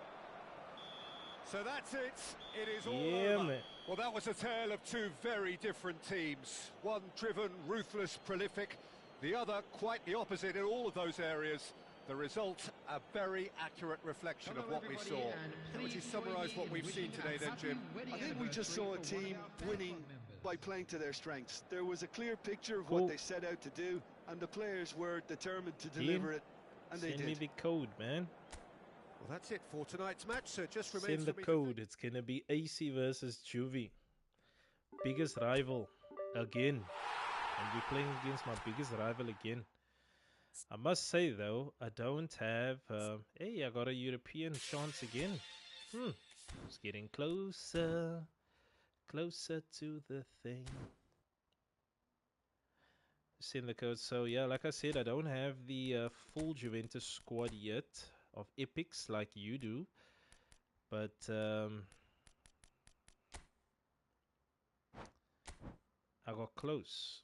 So that's it. It is all over. Man. Well, that was a tale of two very different teams. One driven, ruthless, prolific. The other quite the opposite in all of those areas. The result, a very accurate reflection of what we saw. How would you summarise what we've seen today then, Jim? I think we just saw a team winning by playing to their strengths. There was a clear picture of Cool. what they set out to do, and the players were determined to deliver it And they Send me did. the code, man. Well, that's it for tonight's match, so it just remains Send the for me code. It's gonna be AC versus Juvie. Biggest rival again. And we're playing against my biggest rival again. I must say though, I don't have. Hey, I got a European chance again. It's getting closer, closer to the thing. Send the code. So yeah, like I said, I don't have the full Juventus squad yet of epics like you do, but I got close.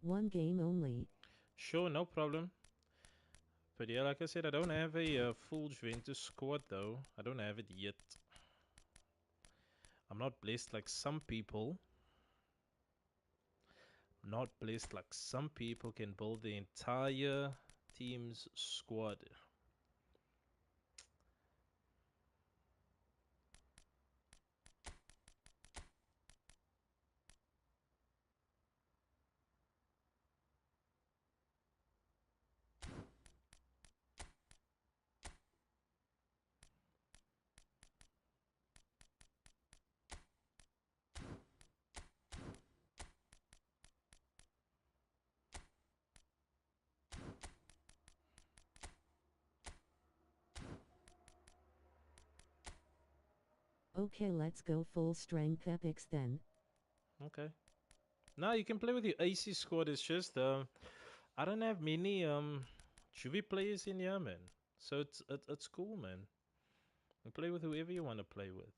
One game only. Sure, no problem. But yeah, like I said, I don't have a full Juventus squad though. I don't have it yet. I'm not blessed like some people. Not blessed like some people can build the entire team's squad. Okay, let's go full strength epics then. Okay. Now you can play with your AC squad. It's just I don't have many Juvie players in here, man. So it's cool, man. You play with whoever you want to play with.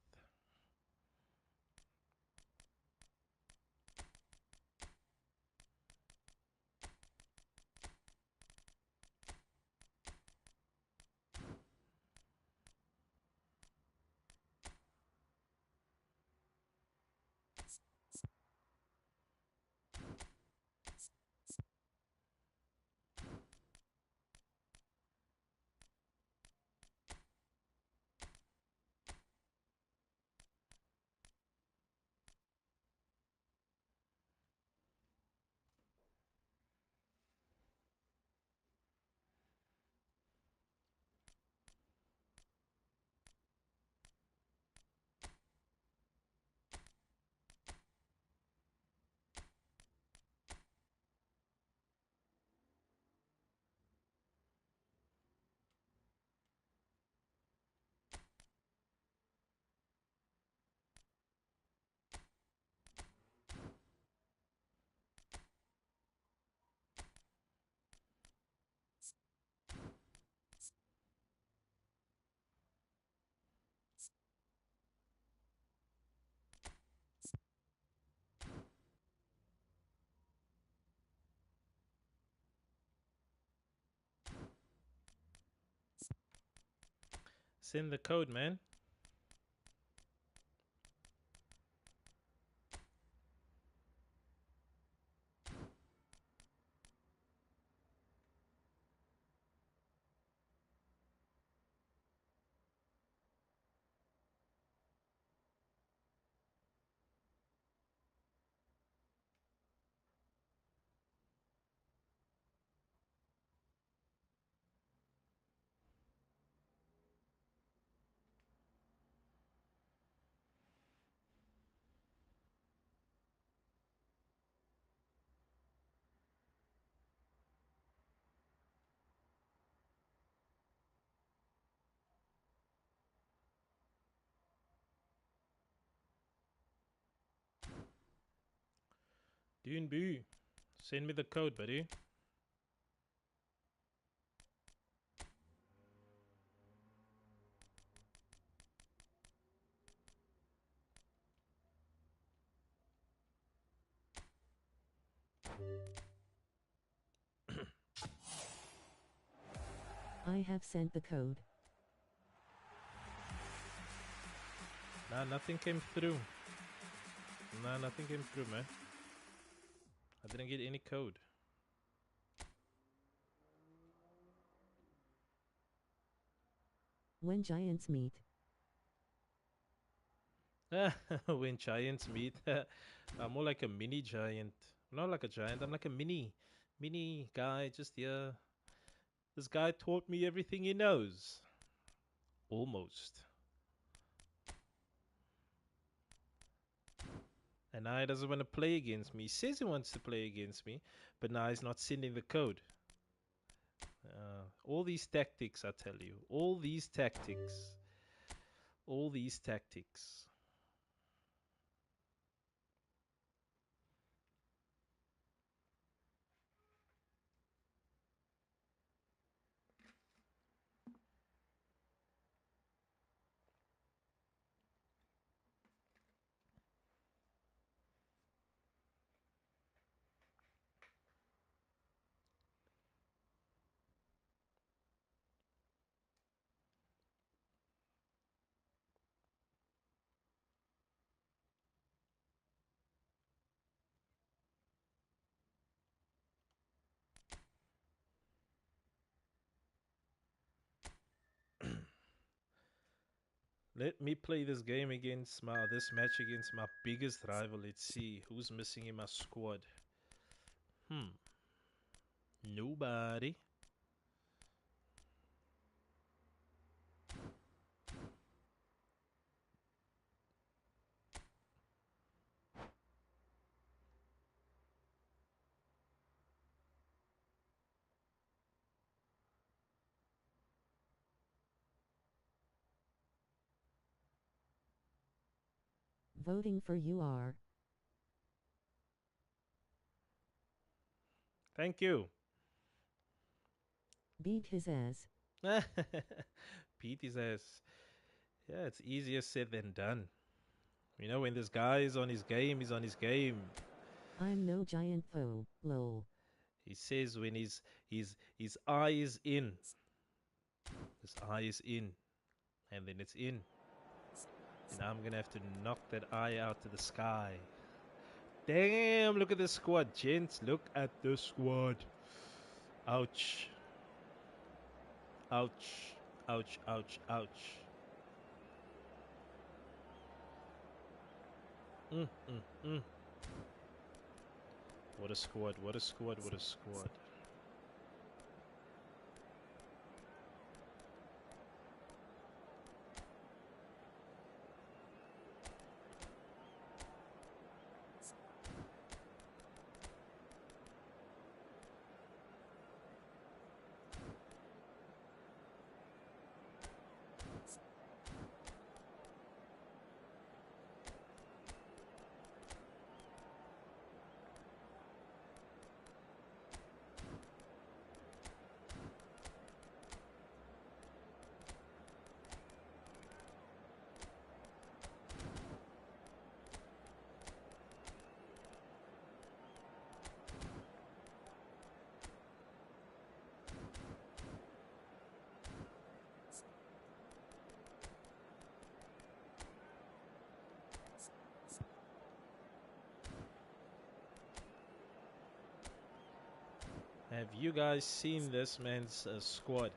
Send the code, man. Dune B. Send me the code, buddy. I have sent the code. Nah, nothing came through. Nah, nothing came through, man. I didn't get any code. When giants meet. When giants meet, I'm more like a mini giant. Not like a giant, I'm like a mini guy just here. This guy taught me everything he knows. Almost. And now he doesn't want to play against me. He says he wants to play against me, but now he's not sending the code. All these tactics, I tell you. All these tactics. All these tactics. Let me play this game against this match against my biggest rival. Let's see who's missing in my squad. Nobody. Voting for you are. Thank you. Beat his ass. Beat his ass. Yeah, it's easier said than done. You know, when this guy is on his game, he's on his game. I'm no giant foe, lol. He says when his eye is in. His eye is in. And then it's in. And I'm gonna have to knock that eye out to the sky. Damn, look at the squad, gents. Look at the squad. Ouch. Ouch. Ouch, ouch, ouch. Mm, mm, mm. What a squad, what a squad, what a squad. Have you guys seen this man's squad?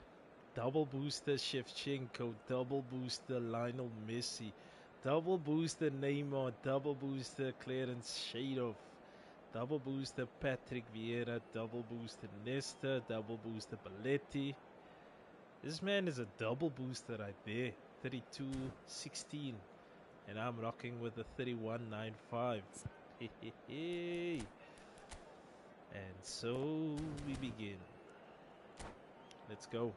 Double booster Shevchenko, double booster Lionel Messi, double booster Neymar, double booster Clarence Shadov, double booster Patrick Vieira, double booster Nesta, double booster Balletti. This man is a double booster right there. 32-16. And I'm rocking with the 31.95. And so we begin. Let's go.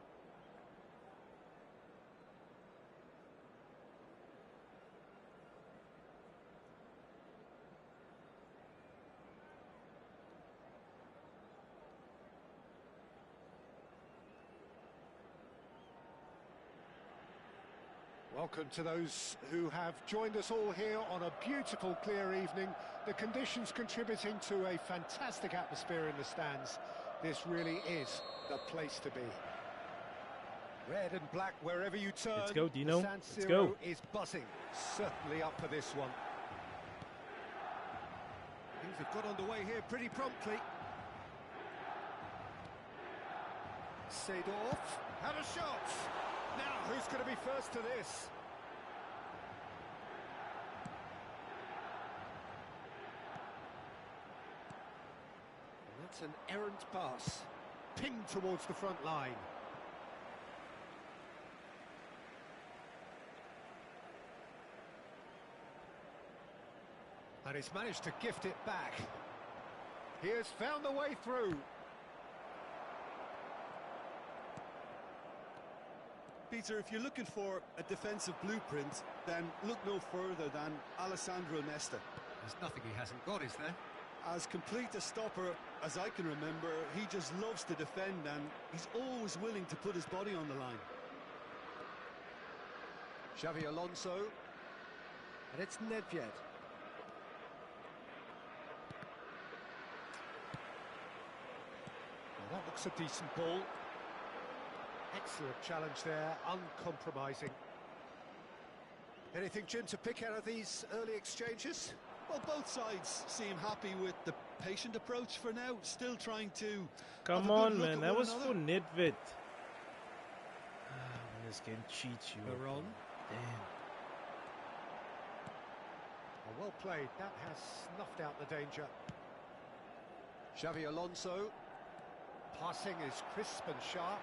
Welcome to those who have joined us all here on a beautiful, clear evening. The conditions contributing to a fantastic atmosphere in the stands. This really is the place to be. Red and black wherever you turn. Let's go, Dino. The San Let's Siro go. is buzzing. Certainly up for this one. Things have got underway here pretty promptly. Seedorf had a shot. Now, who's going to be first to this? And that's an errant pass. Pinged towards the front line. And he's managed to gift it back. He has found the way through. Peter, if you're looking for a defensive blueprint, then look no further than Alessandro Nesta. There's nothing he hasn't got, is there? As complete a stopper as I can remember, he just loves to defend and he's always willing to put his body on the line. Xavi Alonso. And it's Nedved. Well, that looks a decent ball. Excellent challenge there, uncompromising. Anything, Jim, to pick out of these early exchanges? Well, both sides seem happy with the patient approach for now, still trying to... Come on, man, that was for Nedved. This game cheats you. Veron. Damn. Well played, that has snuffed out the danger. Xavi Alonso. Passing is crisp and sharp.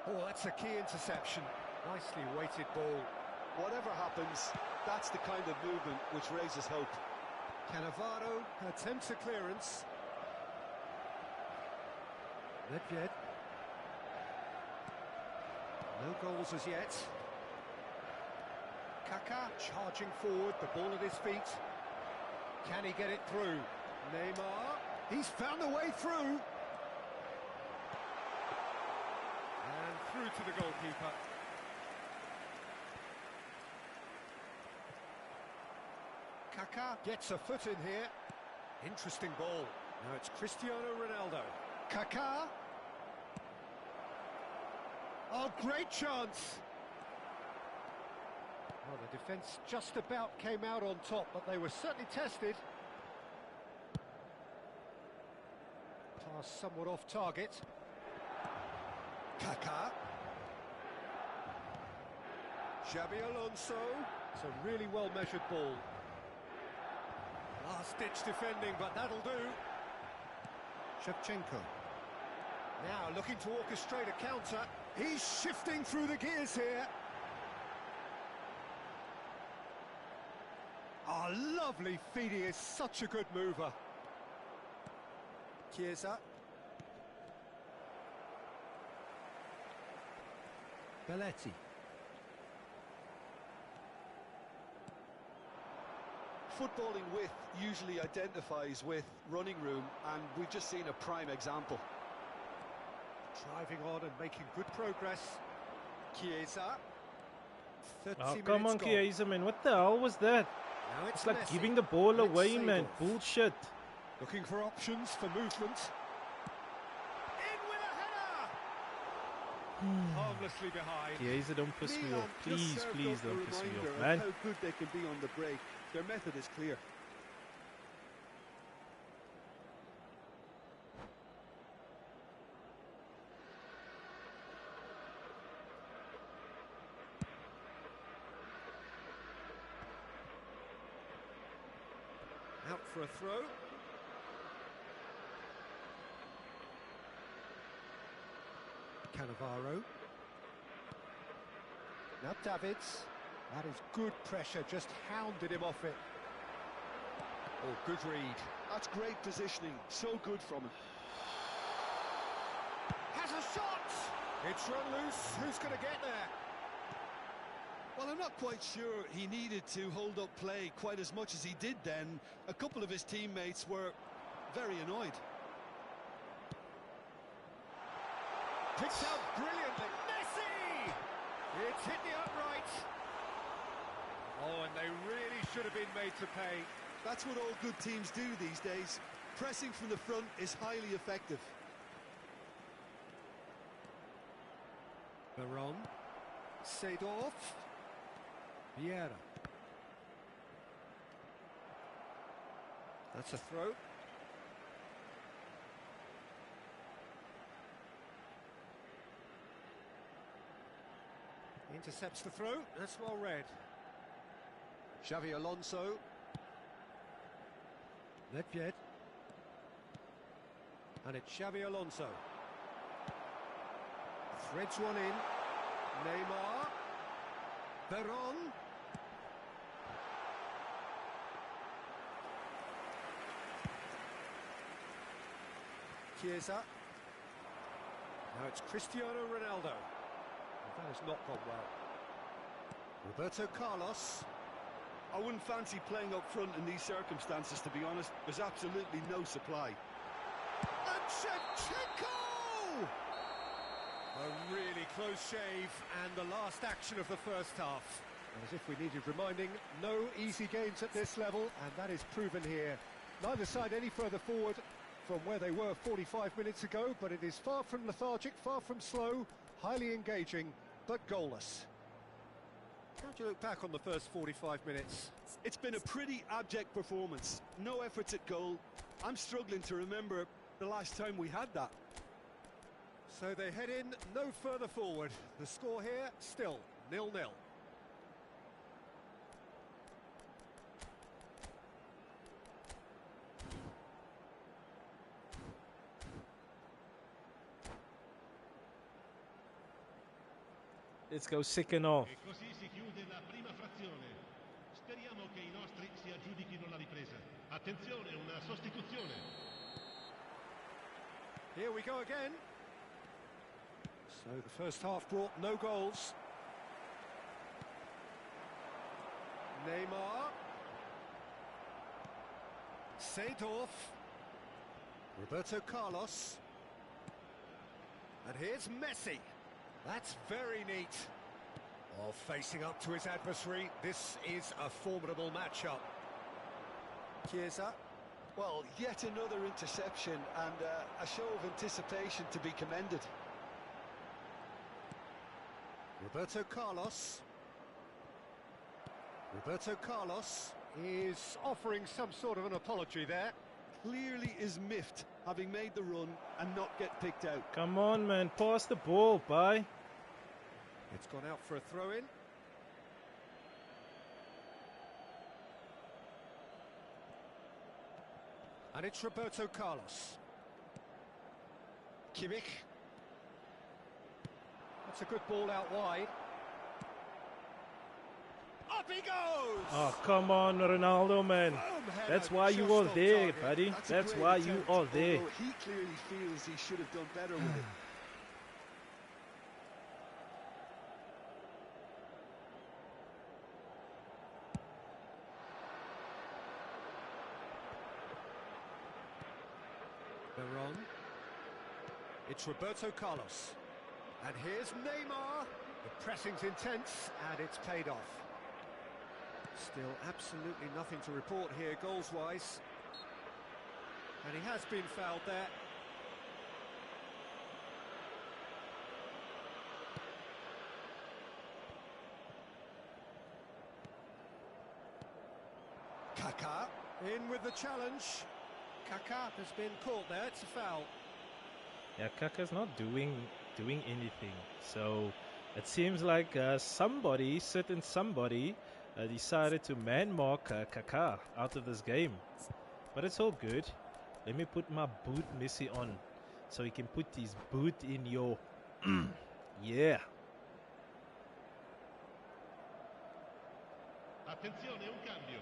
Oh, that's a key interception. Nicely weighted ball. Whatever happens, that's the kind of movement which raises hope. Cannavaro attempts a clearance. Nedved. No goals as yet. Kaká charging forward, the ball at his feet. Can he get it through? Neymar, he's found a way through. And through to the goalkeeper. Kaká gets a foot in here. Interesting ball. Now it's Cristiano Ronaldo. Kaká. Oh, great chance. Well, the defence just about came out on top, but they were certainly tested. Pass somewhat off target. Kaká. Xabi Alonso. It's a really well-measured ball. Last-ditch defending, but that'll do. Shevchenko. Now looking to orchestrate a counter. He's shifting through the gears here. Oh, lovely feed. He is such a good mover. Chiesa. Belletti. Footballing width usually identifies with running room, and we've just seen a prime example. Driving on and making good progress. Chiesa. 30 Oh, minutes come on, gone. Chiesa, man. What the hell was that? Now It's like Messi. giving the ball And it's away, man. Seedorf. Bullshit. Looking for options for movement. In with a header! Harmlessly behind. Chiesa, don't piss me Milan off. just Please, served please up a don't piss me reminder off, of man. how good they can be on the break. Their method is clear. Out for a throw. Cannavaro. Now Davids. That is good pressure, just hounded him off it. Oh, good read. That's great positioning, so good from him. Has a shot! It's run loose. Who's going to get there? Well, I'm not quite sure he needed to hold up play quite as much as he did then. A couple of his teammates were very annoyed. Picked out brilliantly. Messi! It's hit the upright. Oh, and they really should have been made to pay. That's what all good teams do these days. Pressing from the front is highly effective. Veron. Seedorf. Vieira. That's a throw. Intercepts the throw. That's well read. Xavi Alonso. Nedved. And it's Xavi Alonso. Threads one in. Neymar. Veron. Chiesa. Now it's Cristiano Ronaldo. That has not gone well. Roberto Carlos. I wouldn't fancy playing up front in these circumstances, to be honest. There's absolutely no supply. And Shevchenko! A really close shave, and the last action of the first half. And as if we needed reminding, no easy games at this level, and that is proven here. Neither side any further forward from where they were 45 minutes ago, but it is far from lethargic, far from slow, highly engaging, but goalless. How do you look back on the first 45 minutes? It's been a pretty abject performance. No efforts at goal. I'm struggling to remember the last time we had that. So they head in no further forward. The score here, still 0-0. Let's go second off. E così si chiude la prima frazione. Speriamo che i nostri si aggiudichino la ripresa. Attenzione, una sostituzione. Here we go again. So the first half brought no goals. Neymar. Seedorf. Roberto Carlos. And here's Messi. That's very neat. Oh, facing up to his adversary, this is a formidable matchup. Chiesa. Well, yet another interception and a show of anticipation to be commended. Roberto Carlos. Roberto Carlos is offering some sort of an apology there. Clearly is miffed, having made the run and not get picked out. Come on, man. Pass the ball, bye. It's gone out for a throw-in. And it's Roberto Carlos. Kimmich. That's a good ball out wide. Up he goes! Oh, come on, Ronaldo, man. That's why you are there, buddy. That's why you are there. He clearly feels he should have done better with it. Veron. It's Roberto Carlos. And here's Neymar. The pressing's intense, and it's paid off. Still absolutely nothing to report here, goals-wise. And he has been fouled there. Kaká in with the challenge. Kaká has been caught there, it's a foul. Yeah, Kaka's not doing anything. So it seems like somebody decided to man-mark Kaká out of this game. But it's all good. Let me put my boot Messi on so he can put his boot in your... yeah. Attenzione, un cambio.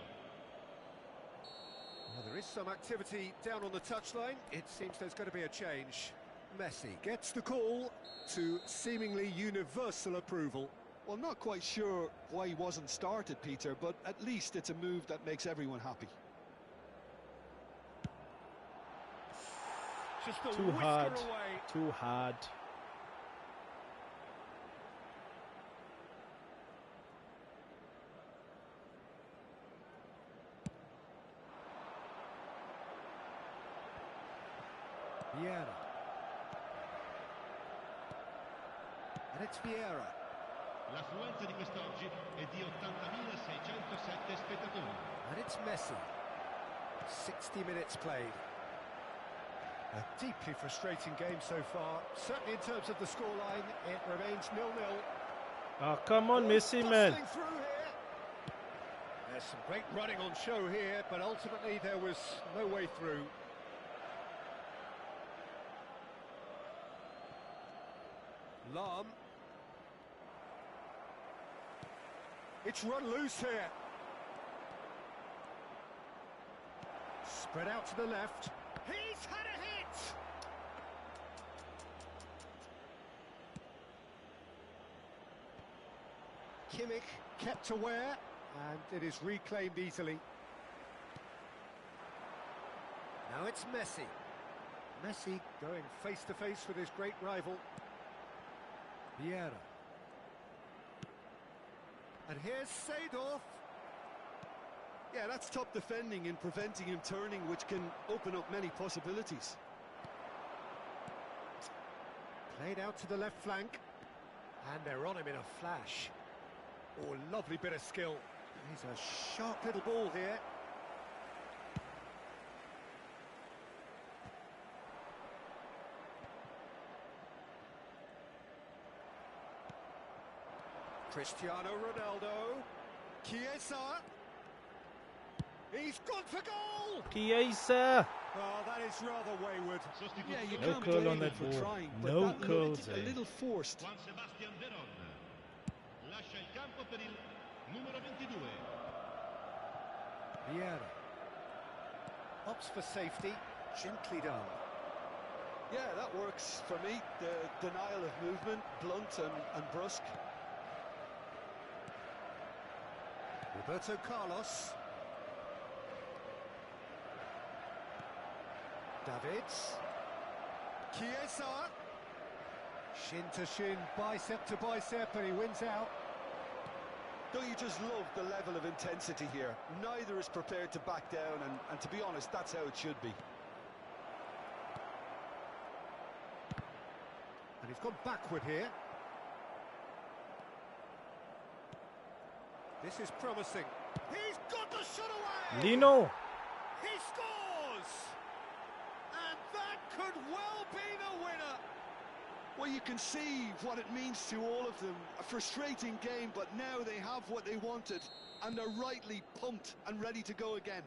Well, there is some activity down on the touchline. It seems there's going to be a change. Messi gets the call to seemingly universal approval. Well, not quite sure why he wasn't started, Peter, but at least it's a move that makes everyone happy. Just a Too whisker hard. away. Too hard. Vieira. And it's Vieira. L'affluenza di quest'oggi è di 80.607 spettatori. And it's Messi. 60 minutes played. A deeply frustrating game so far. Certainly in terms of the scoreline, it remains 0-0. Oh, come on, Messi, man. Bustling through here. There's some great running on show here, but ultimately there was no way through. Lam. It's run loose here. Spread out to the left. He's had a hit! Kimmich kept aware, and it is reclaimed easily. Now it's Messi. Messi going face to face with his great rival. Vieira. And here's Seedorf. Yeah, that's top defending and preventing him turning, which can open up many possibilities. Played out to the left flank. And they're on him in a flash. Oh, lovely bit of skill. He's a sharp little ball here. Cristiano Ronaldo. Chiesa. He's gone for goal! Chiesa! Oh, that is rather wayward. Yeah, you No can't curl blame on him that for ball. trying, but No that curls, looked eh? a little forced. Juan Sebastian Veron lascia il campo per il numero 22. Vieira. Opts for safety. Gently done. Yeah, that works for me. The denial of movement, blunt and brusque. Roberto Carlos. Davids. Chiesa. Shin to shin, bicep to bicep, and he wins out. Don't you just love the level of intensity here? Neither is prepared to back down, and to be honest, that's how it should be. And he's gone backward here. This is promising. He's got the shot away! Lino! He scores! And that could well be the winner! Well, you can see what it means to all of them. A frustrating game, but now they have what they wanted, and they're rightly pumped and ready to go again.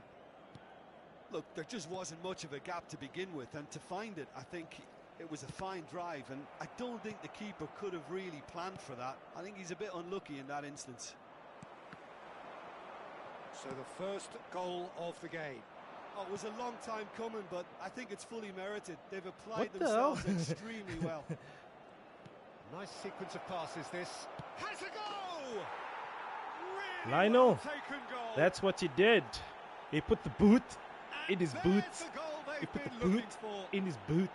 Look, there just wasn't much of a gap to begin with, and to find it, I think it was a fine drive, and I don't think the keeper could have really planned for that. I think he's a bit unlucky in that instance. So the first goal of the game. Oh, it was a long time coming, but I think it's fully merited. They've applied What the hell? themselves extremely well. Nice sequence of passes this. Has a go! Really Lionel, well taken goal. that's what he did. He put the boot in his There's boot. the goal He they've put been the boot looking for. in his boot.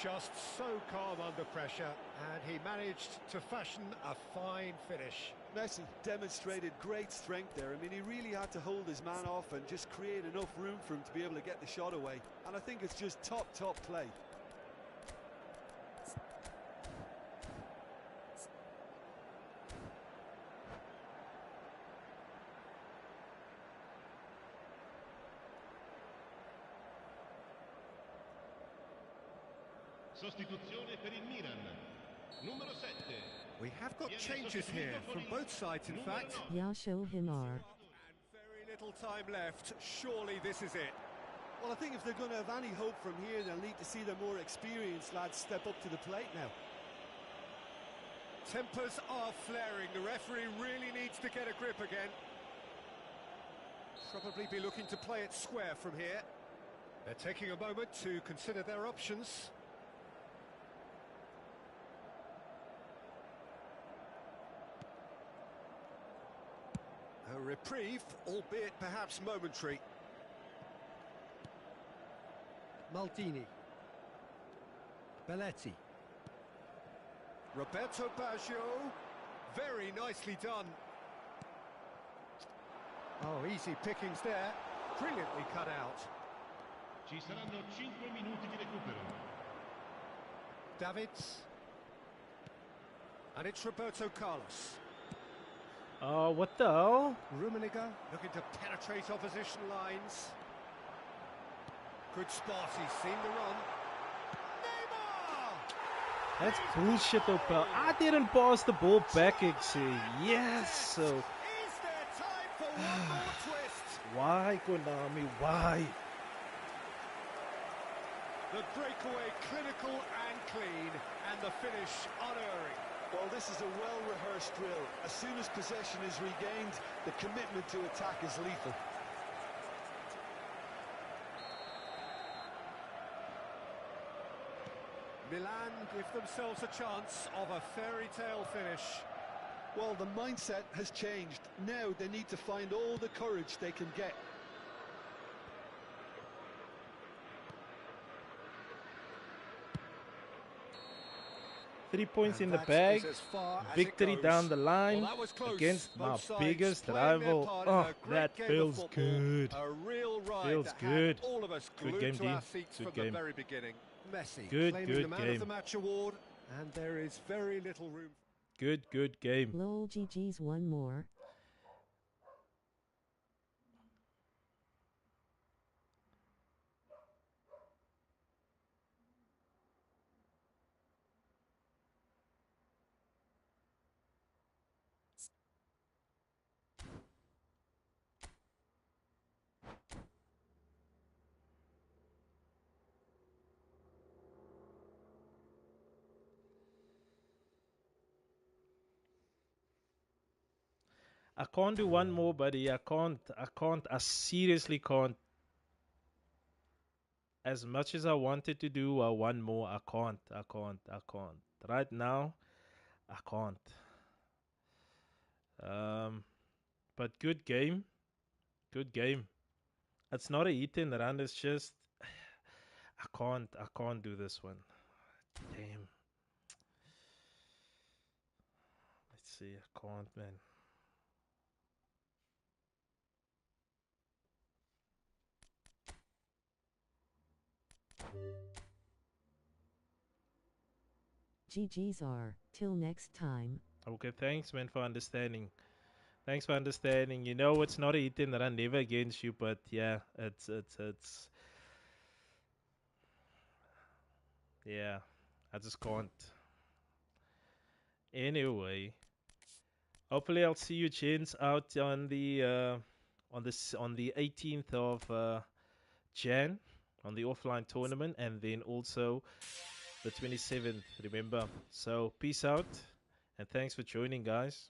Just so calm under pressure, and he managed to fashion a fine finish. Messi demonstrated great strength there. I mean, he really had to hold his man off and just create enough room for him to be able to get the shot away. And I think it's just top play. Sostituzione per il Milan. Numero 7. We have got changes here from both sides, in fact. Yasho Himar. And very little time left. Surely this is it. Well, I think if they're going to have any hope from here, they'll need to see the more experienced lads step up to the plate now. Tempers are flaring. The referee really needs to get a grip again. Probably be looking to play it square from here. They're taking a moment to consider their options. A reprieve, albeit perhaps momentary. Maldini. Belletti. Roberto Baggio. Very nicely done. Oh, easy pickings there. Brilliantly cut out. Ci saranno 5 minuti di recupero. Davids. And it's Roberto Carlos. Oh, what the hell? Rummenigge looking to penetrate opposition lines. Good spot, he's seen the run. Neymar! That's bullshit, though, pal. I didn't pass the ball back, XC. Yes, so... Is there time for one more twist? Why, Konami? Why? The breakaway clinical and clean, and the finish unerring. Well, this is a well-rehearsed drill. As soon as possession is regained, the commitment to attack is lethal. Milan give themselves a chance of a fairy tale finish. Well, the mindset has changed. Now they need to find all the courage they can get. 3 points in And the that bag. is as far as Victory it goes. down the line Well, that was close. against my Both sides biggest playing their rival. part in Oh, a great that game of feels football. good. A real ride Feels that good. had all of us Good glued game, to D. our seats Good from game. the very beginning. Messi Good, claiming good the man game. of the match award, and there is very little room. Good game. Lol GG's one more. I can't do one more, buddy. I can't. I seriously can't. As much as I wanted to do one more, I can't. Right now, I can't. But good game. Good game. It's not a hit and run. It's just I can't do this one. Damn. Let's see. I can't, man. GG's are. Till next time. Okay, thanks, man, for understanding. Thanks for understanding. You know, it's not a hit and run, never against you, but yeah, it's. Yeah, I just can't. Anyway, hopefully I'll see you gents out on the 18th of Jan on the offline tournament, and then also the 27th. Remember. So peace out, and thanks for joining, guys.